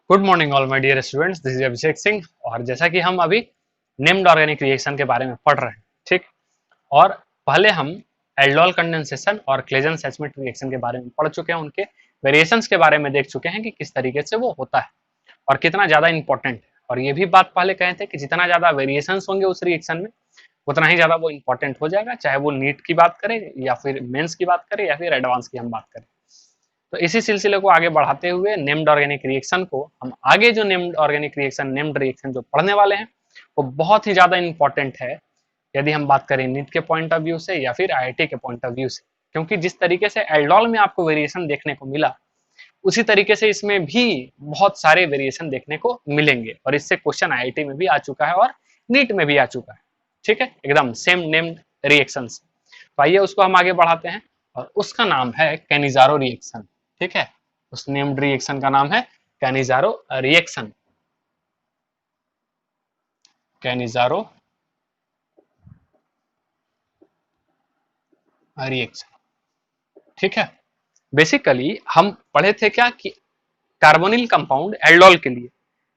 Good morning all my dear students, this is Abhishek Singh. और जैसा कि हम अभी नेम्ड ऑर्गेनिक रिएक्शन के बारे में पढ़ रहे हैं, ठीक। और पहले हम एल्डोल कंडेंसेशन और क्लेजन सैचमेट रिएक्शन के बारे में पढ़ चुके हैं, उनके वेरिएशंस के बारे में देख चुके हैं कि किस तरीके से वो होता है और कितना ज्यादा इंपॉर्टेंट है। और ये भी बात पहले कहे थे कि जितना ज्यादा वेरिएशंस होंगे उस रिएक्शन में उतना ही ज्यादा वो इंपॉर्टेंट हो जाएगा, चाहे वो नीट की बात करें या फिर मेंस की बात करें या फिर एडवांस की हम बात करें। तो इसी सिलसिले को आगे बढ़ाते हुए नेम्ड ऑर्गेनिक रिएक्शन को हम आगे जो नेम्ड रिएक्शन जो पढ़ने वाले हैं वो बहुत ही ज्यादा इंपॉर्टेंट है, यदि हम बात करें नीट के पॉइंट ऑफ व्यू से या फिर आईआईटी के पॉइंट ऑफ व्यू से। क्योंकि जिस तरीके से एल्डोल में आपको वेरिएशन देखने को मिला उसी तरीके से इसमें भी बहुत सारे वेरिएशन देखने को मिलेंगे, और इससे क्वेश्चन आईआईटी में भी आ चुका है और नीट में भी आ चुका है, ठीक है, एकदम सेम नेम्ड रिएक्शन। तो आइए उसको हम आगे बढ़ाते हैं, और उसका नाम है कैनिजारो रिएक्शन, ठीक है। उस नेम्ड रिएक्शन का नाम है कैनिजारो रिएक्शन। कैनिजारो रिएक्शन, ठीक है। बेसिकली हम पढ़े थे क्या कि कार्बोनिल कंपाउंड एल्डोल के लिए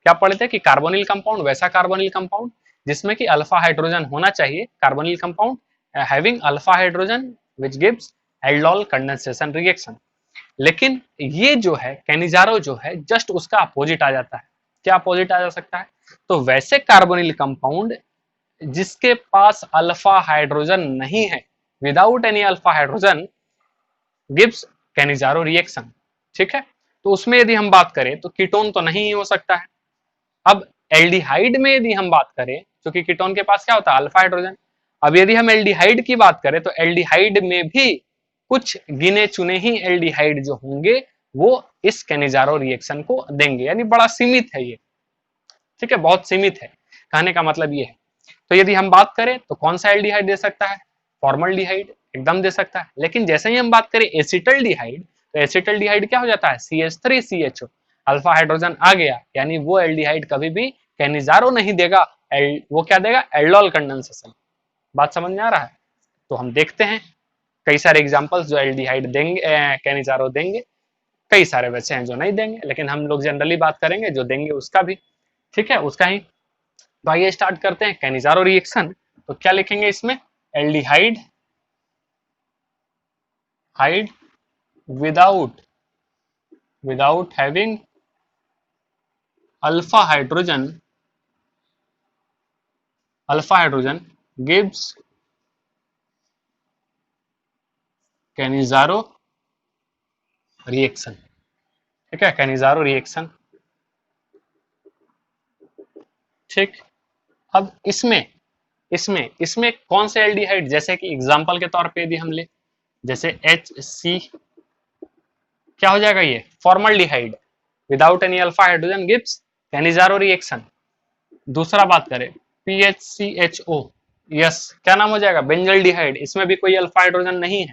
क्या पढ़े थे कि कार्बोनिल कंपाउंड वैसा कार्बोनिल कंपाउंड जिसमें कि अल्फा हाइड्रोजन होना चाहिए, carbonyl compound having alpha hydrogen which gives aldol condensation reaction. लेकिन ये जो है कैनिजारो जो है जस्ट उसका अपोजिट आ जाता है। क्या अपोजिट आ जा सकता है? तो वैसे कार्बोनिल कंपाउंड जिसके पास अल्फा हाइड्रोजन नहीं है, without any alpha hydrogen gives Cannizzaro reaction, ठीक है। तो उसमें यदि हम बात करें तो कीटोन तो नहीं हो सकता है। अब एल्डिहाइड में यदि हम बात करें, क्योंकि कीटोन के पास क्या होता है, अल्फा हाइड्रोजन। अब यदि हम एल्डिहाइड की बात करें तो एल्डिहाइड में भी कुछ गिने चुने ही एल्डिहाइड जो होंगे वो इस कैनिजारो रिएक्शन को देंगे, यानी बड़ा सीमित है ये, ठीक है, बहुत सीमित है। कहने का मतलब ये है। तो यदि हम बात करें तो कौन सा एल्डिहाइड दे सकता है? फॉर्मल्डिहाइड एकदम दे सकता है। लेकिन जैसे ही हम बात करें एसिटल्डिहाइड, तो एसिटल्डिहाइड क्या हो जाता है? CH3CHO, अल्फा हाइड्रोजन आ गया, यानी वो एल्डिहाइड कभी भी कैनिजारो नहीं देगा, वो क्या देगा? Aldol condensation. बात समझ में आ रहा है? तो हम देखते हैं कई सारे एग्जांपल्स जो एल्डिहाइड देंगे, कैनिजारो देंगे। कई सारे वैसे हैं जो नहीं देंगे, लेकिन हम लोग जनरली बात करेंगे जो देंगे उसका भी, ठीक है, उसका ही। तो आइए स्टार्ट करते हैं कैनिजारो रिएक्शन। तो क्या लिखेंगे इसमें? Aldehyde hide without having alpha hydrogen gives Cannizzaro reaction, ठीक है, कैनिजारो रिएक्शन, ठीक। अब इसमें इसमें इसमें कौन से एल्डिहाइड, जैसे कि एग्जांपल के तौर पे यदि हम ले, जैसे HC, क्या हो जाएगा ये? Formaldehyde without any alpha hydrogen gives Cannizzaro reaction. दूसरा बात करें PHCHO, यस, क्या नाम हो जाएगा? बेंजल्डिहाइड, इसमें भी कोई अल्फा हाइड्रोजन नहीं है,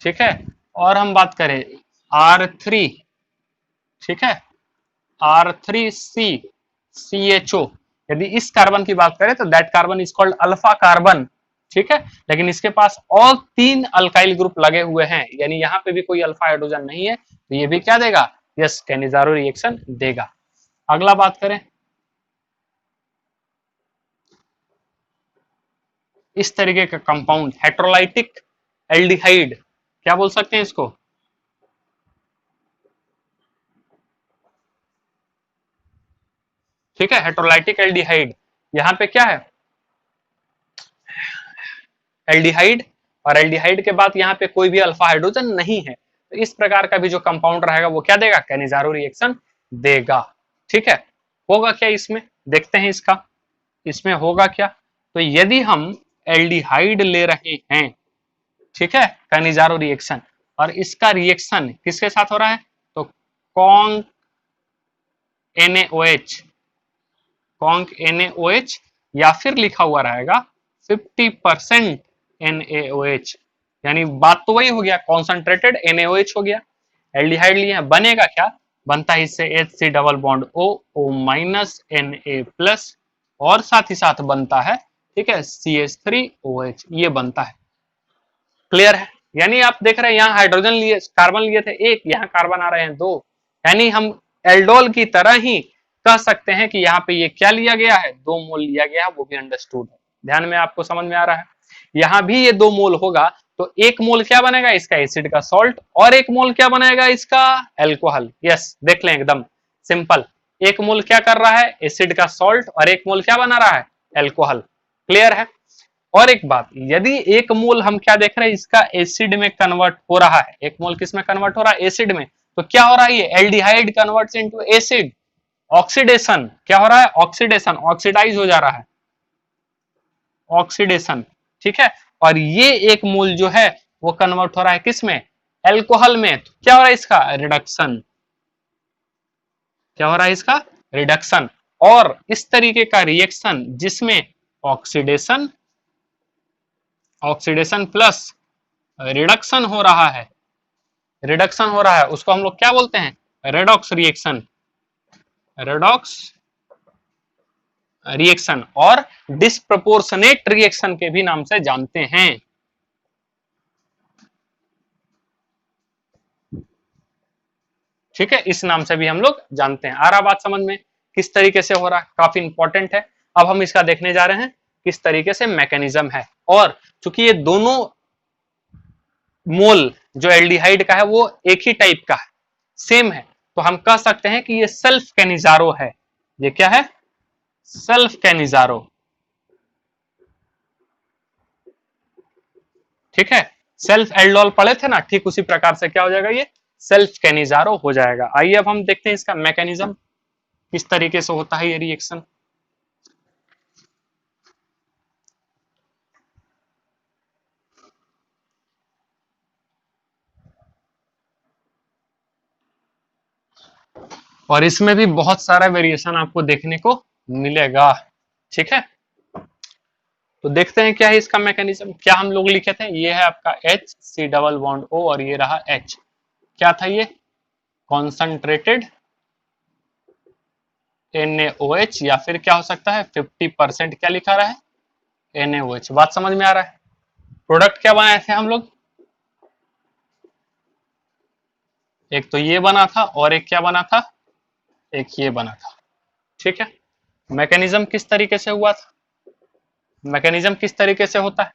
ठीक है। और हम बात करें R3, ठीक है, R3CCHO, यदि इस कार्बन की बात करें तो that carbon is called alpha carbon, ठीक है। लेकिन इसके पास और 3 अल्काइल ग्रुप लगे हुए हैं, यानी यहाँ पे भी कोई अल्फा हाइड्रोजन नहीं है, तो ये भी क्या देगा? यस, कैनिजारो रिएक्शन देगा। अगला बात करें, इस तरीके का कंपाउंड हेट्रोलाइटिक एल्डिहाइड, क्या बोल सकते हैं इसको? ठीक है, हेट्रोलाइटिक एल्डिहाइड। यहाँ पे क्या है? एल्डिहाइड, और एल्डिहाइड के बाद यहाँ पे कोई भी अल्फा हाइड्रोजन नहीं है, तो इस प्रकार का भी जो कंपाउंड रहेगा वो क्या देगा? कैनिजारो रिएक्शन देगा, ठीक है। होगा क्या इसमें? देखते हैं इसका, इसमें होगा क्या। तो यदि हम एल्डिहाइड ले रहे हैं, ठीक है, कैनिजारो रिएक्शन, और इसका रिएक्शन किसके साथ हो रहा है? तो कॉन्क NaOH, कॉन्क NaOH, या फिर लिखा हुआ रहेगा 50% NaOH, यानी बात तो वही हो गया, कॉन्सेंट्रेटेड NaOH हो गया। एल्डिहाइड लिए बनेगा क्या? बनता है इससे HC double bond O minus Na plus, और साथ ही साथ बनता है, ठीक है, CH3OH, ये बनता है। क्लियर है? यानी आप देख रहे हैं यहाँ हाइड्रोजन लिए, कार्बन लिए थे एक, यहाँ कार्बन आ रहे हैं 2, यानी हम एल्डोल की तरह ही कह सकते हैं कि यहाँ पे ये क्या लिया गया है, 2 मोल लिया गया है, वो भी अंडरस्टूड है। ध्यान में आपको समझ में आ रहा है। यहाँ भी ये 2 मोल होगा तो 1 मोल क्या बनेगा इसका, एसिड का सॉल्ट, और 1 मोल क्या बनाएगा इसका, एल्कोहल। यस, देख लें एकदम सिंपल। 1 मोल क्या कर रहा है, एसिड का सॉल्ट, और 1 मोल क्या बना रहा है, एल्कोहल। क्लियर है। और एक बात, यदि 1 मोल हम क्या देख रहे हैं, इसका एसिड में कन्वर्ट हो रहा है, 1 मोल किस में कन्वर्ट हो रहा है, एसिड में, तो क्या हो रहा है, ये aldehyde converts into acid. Oxidation क्या हो रहा है, ऑक्सीडेशन, ऑक्सीडाइज हो जा रहा है, ऑक्सीडेशन। ठीक है। और ये 1 मोल जो है वो कन्वर्ट हो रहा है किस में, एल्कोहल में, तो क्या हो रहा है इसका, रिडक्शन। क्या हो रहा है इसका, रिडक्शन। और इस तरीके का रिएक्शन जिसमें ऑक्सीडेशन, ऑक्सीडेशन प्लस रिडक्शन हो रहा है, रिडक्शन हो रहा है, उसको हम लोग क्या बोलते हैं, रेडॉक्स रिएक्शन, रेडॉक्स रिएक्शन, और डिस्प्रपोर्शनेट रिएक्शन के भी नाम से जानते हैं। ठीक है, इस नाम से भी हम लोग जानते हैं। आ रहा बात समझ में, किस तरीके से हो रहा है, काफी इंपॉर्टेंट है। अब हम इसका देखने जा रहे हैं किस तरीके से मैकेनिज्म है। और चूंकि ये दोनों मोल जो एल्डिहाइड का है वो एक ही टाइप का है, सेम है, तो हम कह सकते हैं कि ये सेल्फ कैनिजारो है। ये क्या है, सेल्फ कैनिजारो। ठीक है, सेल्फ एल्डोल पढ़े थे ना, ठीक उसी प्रकार से क्या हो जाएगा, ये सेल्फ कैनिजारो हो जाएगा। आइए अब हम देखते हैं इसका मैकेनिज्म किस तरीके से होता है ये रिएक्शन। और इसमें भी बहुत सारा वेरिएशन आपको देखने को मिलेगा। ठीक है, तो देखते हैं क्या है इसका मैकेनिज्म। क्या हम लोग लिखे थे, ये है आपका H C double bond O और ये रहा H। क्या था ये, कॉन्सेंट्रेटेड NaOH, या फिर क्या हो सकता है 50% क्या लिखा रहा है, NaOH। बात समझ में आ रहा है। प्रोडक्ट क्या बनाए थे हम लोग, एक तो ये बना था और एक क्या बना था, एक ये बना था। ठीक है, मैकेनिज्म किस तरीके से हुआ था, मैकेनिज्म किस तरीके से होता है,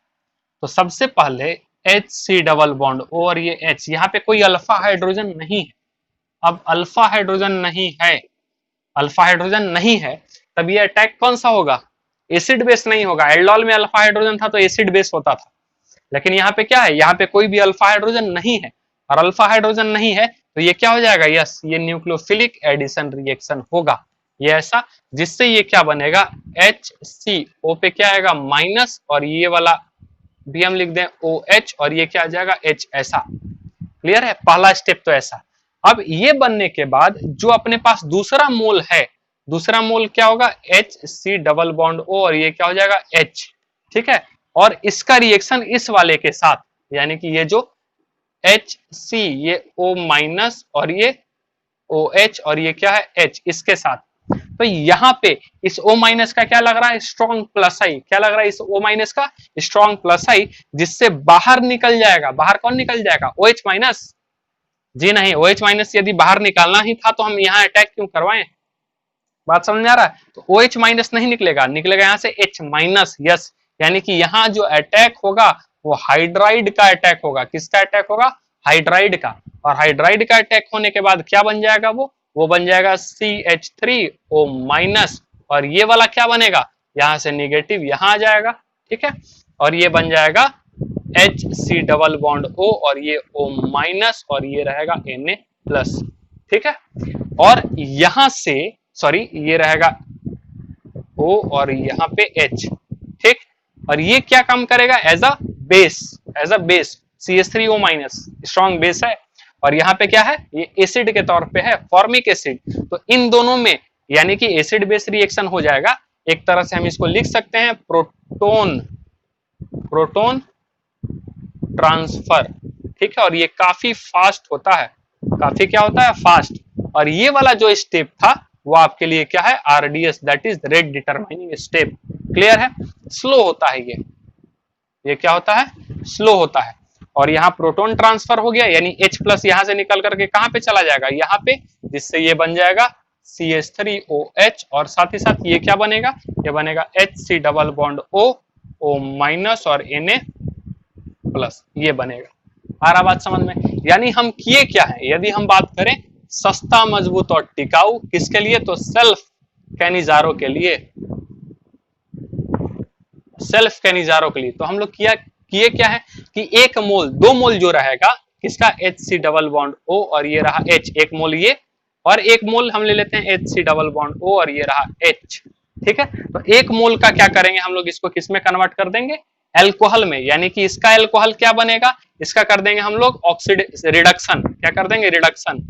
तो सबसे पहले HC डबल बॉन्ड O और ये H, यहाँ पे कोई अल्फा हाइड्रोजन नहीं है। अब अल्फा हाइड्रोजन नहीं है, अल्फा हाइड्रोजन नहीं है, तब ये अटैक कौन सा होगा, एसिड बेस नहीं होगा। एल्डोल में अल्फा हाइड्रोजन था तो एसिड बेस होता था, लेकिन यहाँ पे क्या है, यहाँ पे कोई भी अल्फा हाइड्रोजन नहीं है, और अल्फा हाइड्रोजन नहीं है तो ये क्या हो जाएगा, यस, ये न्यूक्लियोफिलिक एडिशन रिएक्शन होगा। ये ऐसा, जिससे ये क्या बनेगा, HCO पे क्या आएगा, माइनस, और ये वाला भी हम लिख दें OH, और ये क्या आ जाएगा, H। ऐसा क्लियर है, पहला स्टेप तो ऐसा। अब ये बनने के बाद जो अपने पास दूसरा मोल है, दूसरा मोल क्या होगा, HC डबल बॉन्ड O, और ये क्या हो जाएगा, H। ठीक है, और इसका रिएक्शन इस वाले के साथ, यानी कि ये जो HC, ये O माइनस, और ये OH, और ये क्या है, H, इसके साथ। तो यहाँ पे इस O माइनस का क्या लग रहा है, स्ट्रॉन्ग प्लस आई। क्या लग रहा है इस O माइनस का, स्ट्रॉन्ग प्लस आई, जिससे बाहर निकल जाएगा, बाहर कौन निकल जाएगा, OH माइनस। जी नहीं, OH माइनस यदि बाहर निकालना ही था तो हम यहाँ अटैक क्यों करवाएं। बात समझ में आ रहा है, तो OH माइनस नहीं निकलेगा, निकलेगा यहाँ से H माइनस। यस, यानी कि यहाँ जो अटैक होगा वो हाइड्राइड का अटैक होगा। किसका अटैक होगा, हाइड्राइड का। और हाइड्राइड का अटैक होने के बाद क्या बन जाएगा, वो बन जाएगा CH3O माइनस, और ये वाला क्या बनेगा, यहाँ से निगेटिव यहाँ आ जाएगा। ठीक है, और ये बन जाएगा HC डबल बॉन्ड O, और ये O माइनस, और ये रहेगा Na प्लस। ठीक है, और यहां से सॉरी ये रहेगा O, और यहाँ पे H। ठीक, और ये क्या काम करेगा, as a base, as a base CH3O minus, strong base है। और यहाँ पे क्या है, ये एसिड के तौर पे है, फॉर्मिक एसिड। तो इन दोनों में यानी कि एसिड बेस रिएक्शन हो जाएगा। एक तरह से हम इसको लिख सकते हैं प्रोटोन, प्रोटोन ट्रांसफर। ठीक है, और ये काफी फास्ट होता है, काफी क्या होता है, फास्ट। और ये वाला जो स्टेप था वो आपके लिए क्या है, RDS, that is rate determining step. Clear है, स्लो होता है ये क्या होता है, स्लो होता है। और यहाँ प्रोटॉन ट्रांसफर हो गया, यानी H प्लस यहाँ से निकल करके कहाँ पे चला जाएगा, यहाँ पे, जिससे ये बन जाएगा CH3OH, और साथ ही साथ ये क्या बनेगा, ये बनेगा HC double bond O minus और Na प्लस, ये बनेगा। आ रहा बात समझ में? यानी हम किए क्या है, यदि हम बात करें सस्ता, मजबूत और टिकाऊ, किसके लिए, तो सेल्फ कैनिजारो के लिए, सेल्फ कैनिजारो के लिए। तो हम लोग किए क्या है कि 1 मोल 2 मोल जो रहेगा किसका, HC डबल बॉन्ड O, और ये रहा H, 1 मोल ये, और 1 मोल हम ले लेते हैं HC डबल बॉन्ड O, और ये रहा H। ठीक है, तो 1 मोल का क्या करेंगे हम लोग, इसको किस में कन्वर्ट कर देंगे, एल्कोहल में, यानी कि इसका एल्कोहल क्या बनेगा, इसका कर देंगे हम लोग ऑक्सीड रिडक्शन, क्या कर देंगे, रिडक्शन,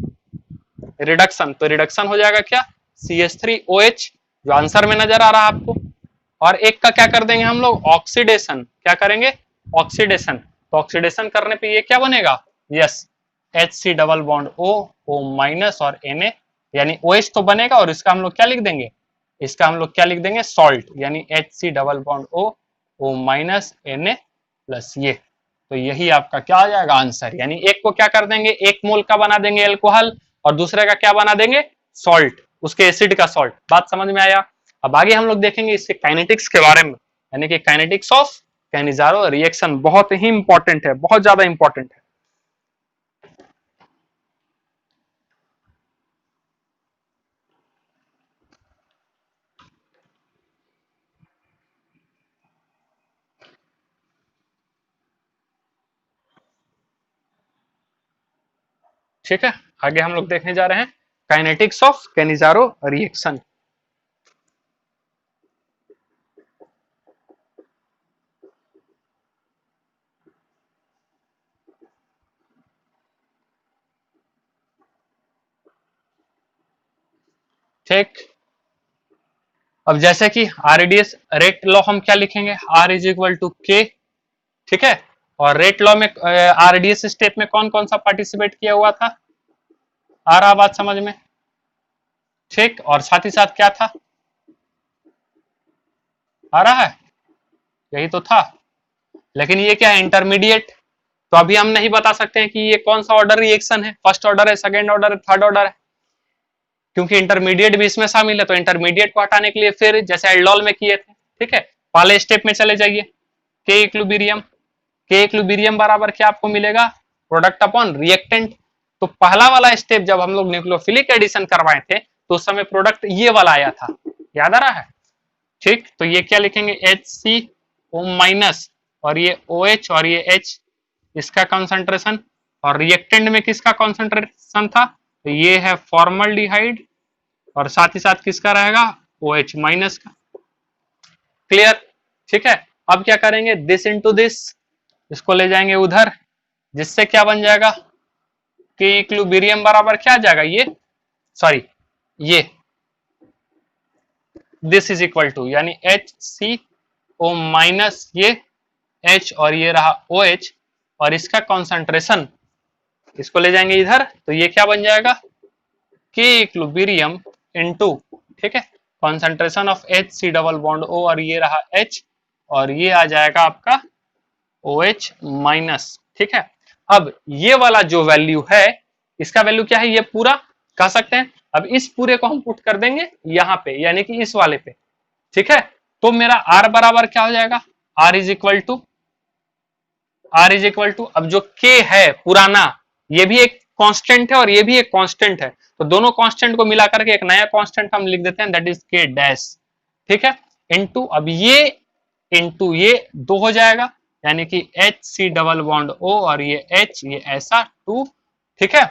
रिडक्शन। तो रिडक्शन हो जाएगा क्या, CH3OH, जो आंसर में नजर आ रहा है आपको, और एक का क्या कर देंगे हम लोग, ऑक्सीडेशन, क्या करेंगे, ऑक्सीडेशन। तो ऑक्सीडेशन करने पे ये क्या बनेगा, yes, HC double bond O minus और Na, यानी OH तो बनेगा, और इसका हम लोग क्या लिख देंगे, इसका हम लोग क्या लिख देंगे, सॉल्ट, यानी HC double bond O minus Na plus ये। तो यही आपका क्या आ जाएगा आंसर, यानी एक को क्या कर देंगे, 1 मोल का बना देंगे एल्कोहल, और दूसरे का क्या बना देंगे, सॉल्ट, उसके एसिड का सॉल्ट। बात समझ में आया? अब आगे हम लोग देखेंगे इसके काइनेटिक्स के बारे में, यानी कि काइनेटिक्स ऑफ कैनिजारो रिएक्शन, बहुत ही इंपॉर्टेंट है, बहुत ज्यादा इंपॉर्टेंट है। ठीक है, आगे हम लोग देखने जा रहे हैं काइनेटिक्स ऑफ कैनिजारो रिएक्शन। ठीक, अब जैसे कि RDS रेट लॉ हम क्या लिखेंगे, R is equal to K। ठीक है, और रेट लॉ में RDS स्टेप में कौन कौन सा पार्टिसिपेट किया हुआ था, आ रहा बात समझ में? ठीक, और साथ ही साथ क्या था, आ रहा है, यही तो था। लेकिन ये क्या है, इंटरमीडिएट, तो अभी हम नहीं बता सकते हैं कि ये कौन सा ऑर्डर रिएक्शन है, फर्स्ट ऑर्डर है, सेकेंड ऑर्डर है, थर्ड ऑर्डर है, क्योंकि इंटरमीडिएट भी इसमें शामिल है। तो इंटरमीडिएट को हटाने के लिए फिर जैसे एल्डोल में किए थे, ठीक है, पहले स्टेप में चले जाइए, के इक्विलिब्रियम, के इक्विलिब्रियम बराबर क्या आपको मिलेगा, प्रोडक्ट अपॉन रिएक्टेंट। तो पहला वाला स्टेप जब हम लोग न्यूक्लियोफिलिक एडिशन करवाए थे तो उस समय प्रोडक्ट ये वाला आया था, याद आ रहा है? ठीक, तो ये क्या लिखेंगे, HCO माइनस, और ये OH और ये H, इसका कंसंट्रेशन, और रिएक्टेंट में किसका कंसंट्रेशन था, तो ये है फॉर्मल्डिहाइड, और साथ ही साथ किसका रहेगा, OH माइनस का। क्लियर? ठीक है, अब क्या करेंगे, दिस इनटू दिस, इसको ले जाएंगे उधर, जिससे क्या बन जाएगा, कि इक्विलिब्रियम बराबर क्या आ जाएगा, ये सॉरी ये दिस इज इक्वल टू, यानी HCO माइनस ये H, और ये रहा OH, और इसका कॉन्सेंट्रेशन, इसको ले जाएंगे इधर, तो ये क्या बन जाएगा, के इक्विलिब्रियम इनटू, ठीक है, concentration of HC double bond O, और ये रहा H, और ये आ जाएगा आपका OH माइनस। ठीक है, अब ये वाला जो वैल्यू है, इसका वैल्यू क्या है, ये पूरा कह सकते हैं। अब इस पूरे को हम पुट कर देंगे यहाँ पे, यानी कि इस वाले पे। ठीक है, तो मेरा R बराबर क्या हो जाएगा, R is equal to, R is equal to, अब जो K है पुराना, ये भी एक कांस्टेंट है और ये भी एक कांस्टेंट है, तो दोनों कांस्टेंट को मिला करके एक नया कांस्टेंट हम लिख देते हैं, दैट इज K डैश। ठीक है, इनटू, अब ये इनटू ये 2 हो जाएगा, यानी कि HC डबल बॉन्ड O, और ये H, ये ऐसा 2। ठीक है,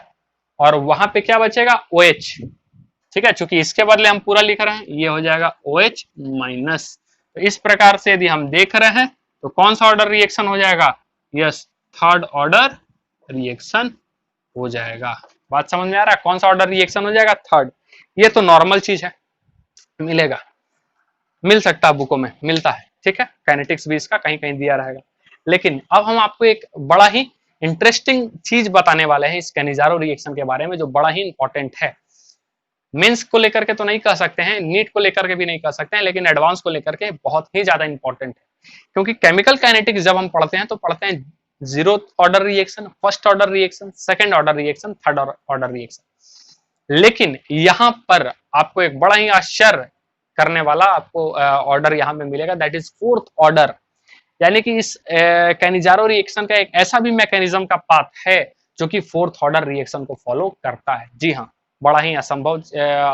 और वहां पे क्या बचेगा, OH। ठीक है, चूंकि इसके बदले हम पूरा लिख रहे हैं, ये हो जाएगा OH माइनस। तो इस प्रकार से यदि हम देख रहे हैं तो कौन सा ऑर्डर रिएक्शन हो जाएगा, यस, थर्ड ऑर्डर रिएक्शन हो जाएगा। बात समझ में आ रहा है, कौन सा ऑर्डर रिएक्शन हो जाएगा, थर्ड। ये तो नॉर्मल चीज है, मिलेगा, मिल सकता है, बुकों में मिलता है। ठीक है, काइनेटिक्स भी इसका कहीं कहीं दिया रहेगा। लेकिन अब हम आपको एक बड़ा ही इंटरेस्टिंग चीज बताने वाले हैं इस कैनिजारो रिएक्शन के बारे में, जो बड़ा ही इंपॉर्टेंट है। मेंस को लेकर के तो नहीं कह सकते हैं, नीट को लेकर के भी नहीं कह सकते हैं, लेकिन एडवांस को लेकर के बहुत ही ज्यादा इंपॉर्टेंट है। क्योंकि केमिकल काइनेटिक्स जब हम पढ़ते हैं तो पढ़ते हैं zero order reaction, first order reaction, second order reaction, third order reaction. लेकिन यहां पर आपको एक बड़ा ही आश्चर्य करने वाला आपको ऑर्डर यहां पे मिलेगा, दैट इज फोर्थ ऑर्डर। यानी कि इस कैनिजारो रिएक्शन का एक ऐसा भी मैकेनिज्म का पाथ है जो कि फोर्थ ऑर्डर रिएक्शन को फॉलो करता है। जी हाँ, बड़ा ही असंभव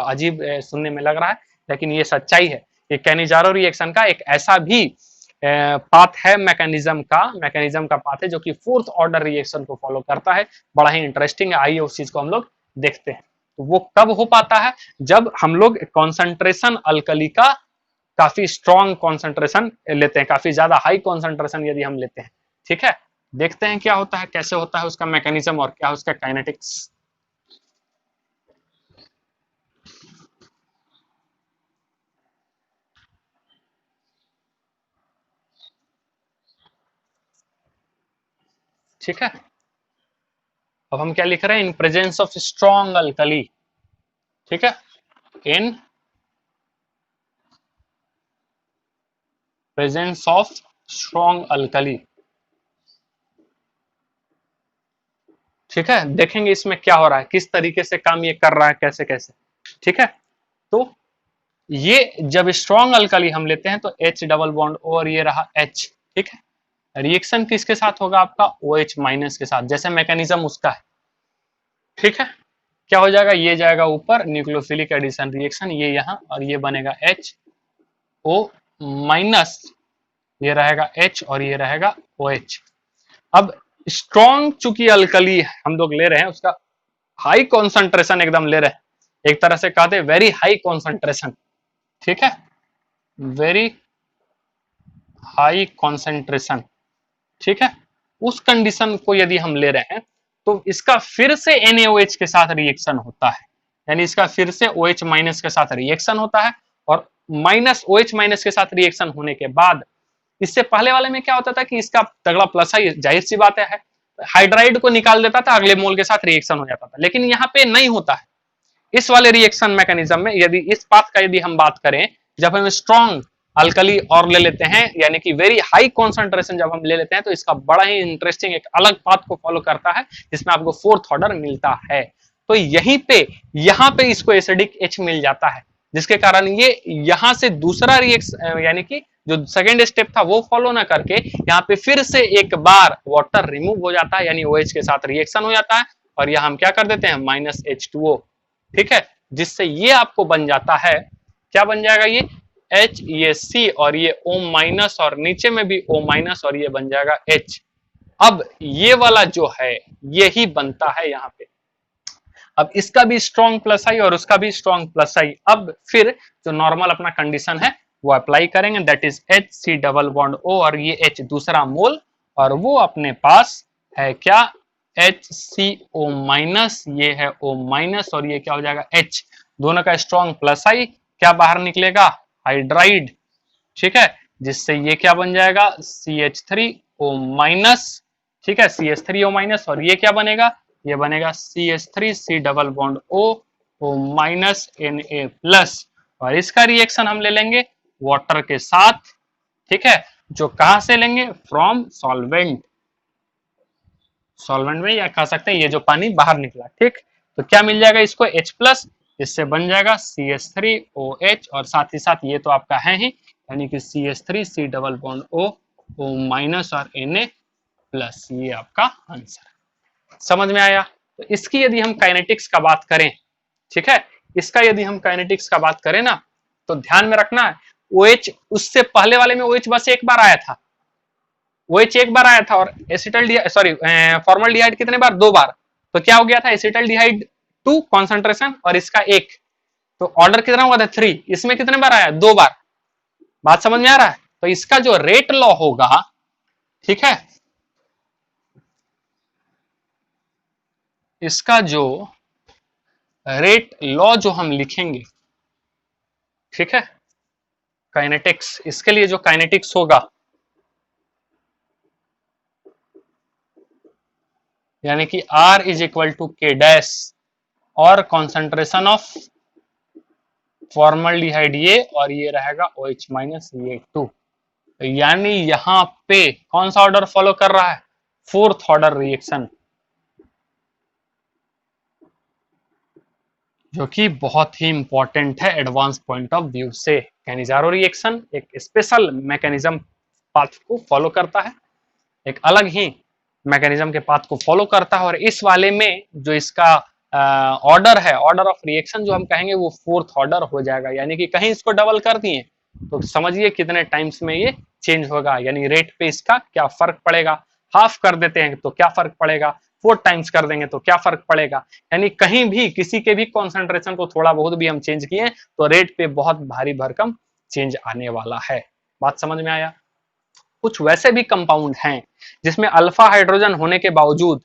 अजीब सुनने में लग रहा है, लेकिन ये सच्चाई है कि कैनिजारो रिएक्शन का एक ऐसा भी पाथ है, मैकेनिज्म का पाथ है जो कि फोर्थ ऑर्डर रिएक्शन को फॉलो करता है। बड़ा ही इंटरेस्टिंग है, आइए उस चीज को हम लोग देखते हैं। तो वो कब हो पाता है? जब हम लोग कॉन्सेंट्रेशन अल्कली का काफी स्ट्रॉन्ग कॉन्सेंट्रेशन लेते हैं, काफी ज्यादा हाई कॉन्सेंट्रेशन यदि हम लेते हैं। ठीक है, देखते हैं क्या होता है, कैसे होता है उसका मैकेनिज्म और क्या उसका काइनेटिक्स। ठीक है, अब हम क्या लिख रहे हैं? In presence of strong alkali. ठीक है, in presence of strong alkali. ठीक है, देखेंगे इसमें क्या हो रहा है, किस तरीके से काम ये कर रहा है, कैसे कैसे। ठीक है, तो ये जब स्ट्रॉन्ग अल्कली हम लेते हैं तो H डबल बॉन्ड और ये रहा H। ठीक है, रिएक्शन किसके साथ होगा? आपका OH माइनस के साथ, जैसे मैकेनिज्म उसका है। ठीक है, क्या हो जाएगा? ये जाएगा ऊपर, न्यूक्लियोफिलिक एडिशन रिएक्शन, ये यहाँ, और ये बनेगा HO माइनस, ये रहेगा H और ये रहेगा OH। अब स्ट्रॉन्ग चूंकि अल्कली हम लोग ले रहे हैं, उसका हाई कॉन्सेंट्रेशन एकदम ले रहे हैं, एक तरह से कहते हैं वेरी हाई कॉन्सेंट्रेशन। ठीक है, वेरी हाई कॉन्सेंट्रेशन। ठीक है, उस कंडीशन को यदि हम ले रहे हैं तो इसका फिर से NaOH के साथ रिएक्शन होता है, यानी इसका फिर से OH माइनस के साथ रिएक्शन होता है, और माइनस OH माइनस के साथ रिएक्शन होने के बाद, इससे पहले वाले में क्या होता था कि इसका तगड़ा प्लस है, जाहिर सी बात है, हाइड्राइड को निकाल देता था, अगले मोल के साथ रिएक्शन हो जाता था। लेकिन यहाँ पे नहीं होता है। इस वाले रिएक्शन मैकेनिज्म में यदि इस पाथ का यदि हम बात करें, जब हम स्ट्रॉन्ग अल्कली और ले लेते हैं, यानी कि वेरी हाई कॉन्सेंट्रेशन जब हम ले लेते हैं, तो इसका बड़ा ही इंटरेस्टिंग एक अलग पाथ को फॉलो करता है, जिसमें आपको फोर्थ ऑर्डर मिलता है। तो यहीं पे यहाँ पे इसको एसिडिक H मिल जाता है, जिसके कारण ये यहाँ से दूसरा रिएक्शन, यानी कि जो सेकेंड स्टेप था वो फॉलो ना करके यहाँ पे फिर से एक बार वाटर रिमूव हो जाता है, यानी OH के साथ रिएक्शन हो जाता है, और यहाँ हम क्या कर देते हैं? Minus H2O। ठीक है, जिससे ये आपको बन जाता है, क्या बन जाएगा? ये H, ये C और ये O माइनस, और नीचे में भी O माइनस, और ये बन जाएगा H। अब ये वाला जो है यही बनता है यहाँ पे। अब इसका भी स्ट्रॉन्ग प्लस आई और उसका भी स्ट्रॉन्ग प्लस आई। अब फिर जो नॉर्मल अपना कंडीशन है वो अप्लाई करेंगे, that is HC double bond O, और ये H दूसरा मोल, और वो अपने पास है क्या? HCO माइनस, ये है O माइनस, और ये क्या हो जाएगा? H। दोनों का स्ट्रॉन्ग प्लस आई, क्या बाहर निकलेगा? हाइड्राइड। ठीक है, जिससे ये क्या बन जाएगा? CH3O minus. ठीक है, CH3O माइनस, और ये क्या बनेगा? ये बनेगा CH3C double bond O minus Na plus, और इसका रिएक्शन हम ले लेंगे वाटर के साथ। ठीक है, जो कहां से लेंगे? फ्रॉम सॉल्वेंट, सॉल्वेंट में, या कह सकते हैं ये जो पानी बाहर निकला। ठीक, तो क्या मिल जाएगा इसको? H प्लस, इससे बन जाएगा CH3OH, और साथ ही साथ ये तो आपका है ही, यानी कि CH3C double bond O minus और Na प्लस। ये आपका आंसर समझ में आया? तो इसकी यदि हम काइनेटिक्स का बात करें, ठीक है, इसका यदि हम काइनेटिक्स का बात करें ना, तो ध्यान में रखना है, OH उससे पहले वाले में OH बस एक बार आया था, OH एक बार आया था, और एसिटल सॉरी फॉर्मल्डिहाइड कितने बार? 2 बार। तो क्या हो गया था? एसिटल्डिहाइड 2 कॉन्सेंट्रेशन, और इसका 1, तो ऑर्डर कितना हुआ था? 3। इसमें कितने बार आया? 2 बार। बात समझ में आ रहा है? तो इसका जो रेट लॉ होगा, ठीक है, इसका जो रेट लॉ जो हम लिखेंगे, ठीक है, काइनेटिक्स, इसके लिए जो काइनेटिक्स होगा, यानी कि R इज इक्वल टू के डैश और कॉन्सेंट्रेशन ऑफ फॉर्मल्डिहाइड ये, और ये रहेगा OH माइनस ये 2। यानी यहाँ पे कौन सा ऑर्डर फॉलो कर रहा है? फोर्थ ऑर्डर रिएक्शन, जो कि बहुत ही इंपॉर्टेंट है एडवांस पॉइंट ऑफ व्यू से। कैनिजारो रिएक्शन एक स्पेशल मैकेनिज्म पाथ को फॉलो करता है, एक अलग ही मैकेनिज्म के पाथ को फॉलो करता है, और इस वाले में जो इसका ऑर्डर है, ऑर्डर ऑफ रिएक्शन जो हम कहेंगे वो फोर्थ ऑर्डर हो जाएगा, यानी कि कहीं इसको डबल कर दिए तो समझिए कितने टाइम्स में ये चेंज होगा, यानी रेट पे इसका क्या फर्क पड़ेगा। हाफ कर देते हैं तो क्या फर्क पड़ेगा, 4 टाइम्स कर देंगे तो क्या फर्क पड़ेगा, यानी कहीं भी किसी के भी कॉन्सेंट्रेशन को थोड़ा बहुत भी हम चेंज किए तो रेट पे बहुत भारी भरकम चेंज आने वाला है। बात समझ में आया। कुछ वैसे भी कंपाउंड हैं जिसमें अल्फा हाइड्रोजन होने के बावजूद,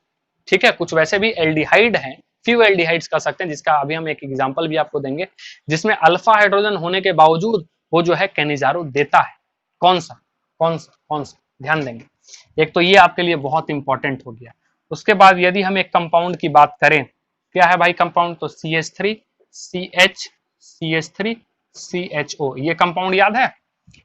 ठीक है, कुछ वैसे भी एल्डिहाइड हैं, फ्यू एल्डिहाइड्स कह सकते हैं, जिसका अभी हम एक एग्जांपल भी आपको देंगे, जिसमें अल्फा हाइड्रोजन होने के बावजूद वो जो है कैनिजारो देता है। कौन सा कौन सा कौन सा, ध्यान देंगे। एक तो ये आपके लिए बहुत इंपॉर्टेंट हो गया। उसके बाद यदि हम एक कंपाउंड की बात करें, क्या है भाई कंपाउंड, तो CH3 CH CH3 CHO, ये कंपाउंड याद है।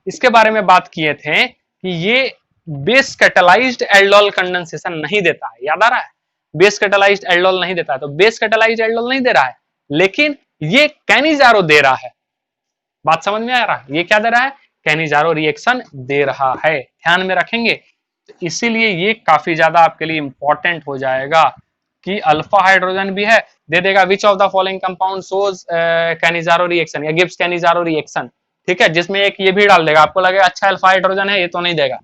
इसके बारे में बात किए थे कि ये बेस कैटालाइज्ड एल्डोल कंडेंसेशन नहीं देता है, याद आ रहा है, बेस कैटालाइज्ड एल्डोल नहीं देता है, तो बेस कैटालाइज्ड एल्डोल नहीं दे रहा है, लेकिन ये कैनिजारो दे रहा है। बात समझ में आ रहा है, ये क्या दे रहा है, कैनिजारो रिएक्शन दे रहा है, ध्यान में रखेंगे। तो इसीलिए ये काफी ज्यादा आपके लिए इंपॉर्टेंट हो जाएगा कि अल्फा हाइड्रोजन भी है, दे देगा which of the following compound shows Cannizzaro reaction या गिव्स कैनिजारो रिएक्शन, ठीक है, जिसमें एक ये भी डाल देगा, आपको लगेगा अच्छा अल्फा हाइड्रोजन है ये तो नहीं देगा,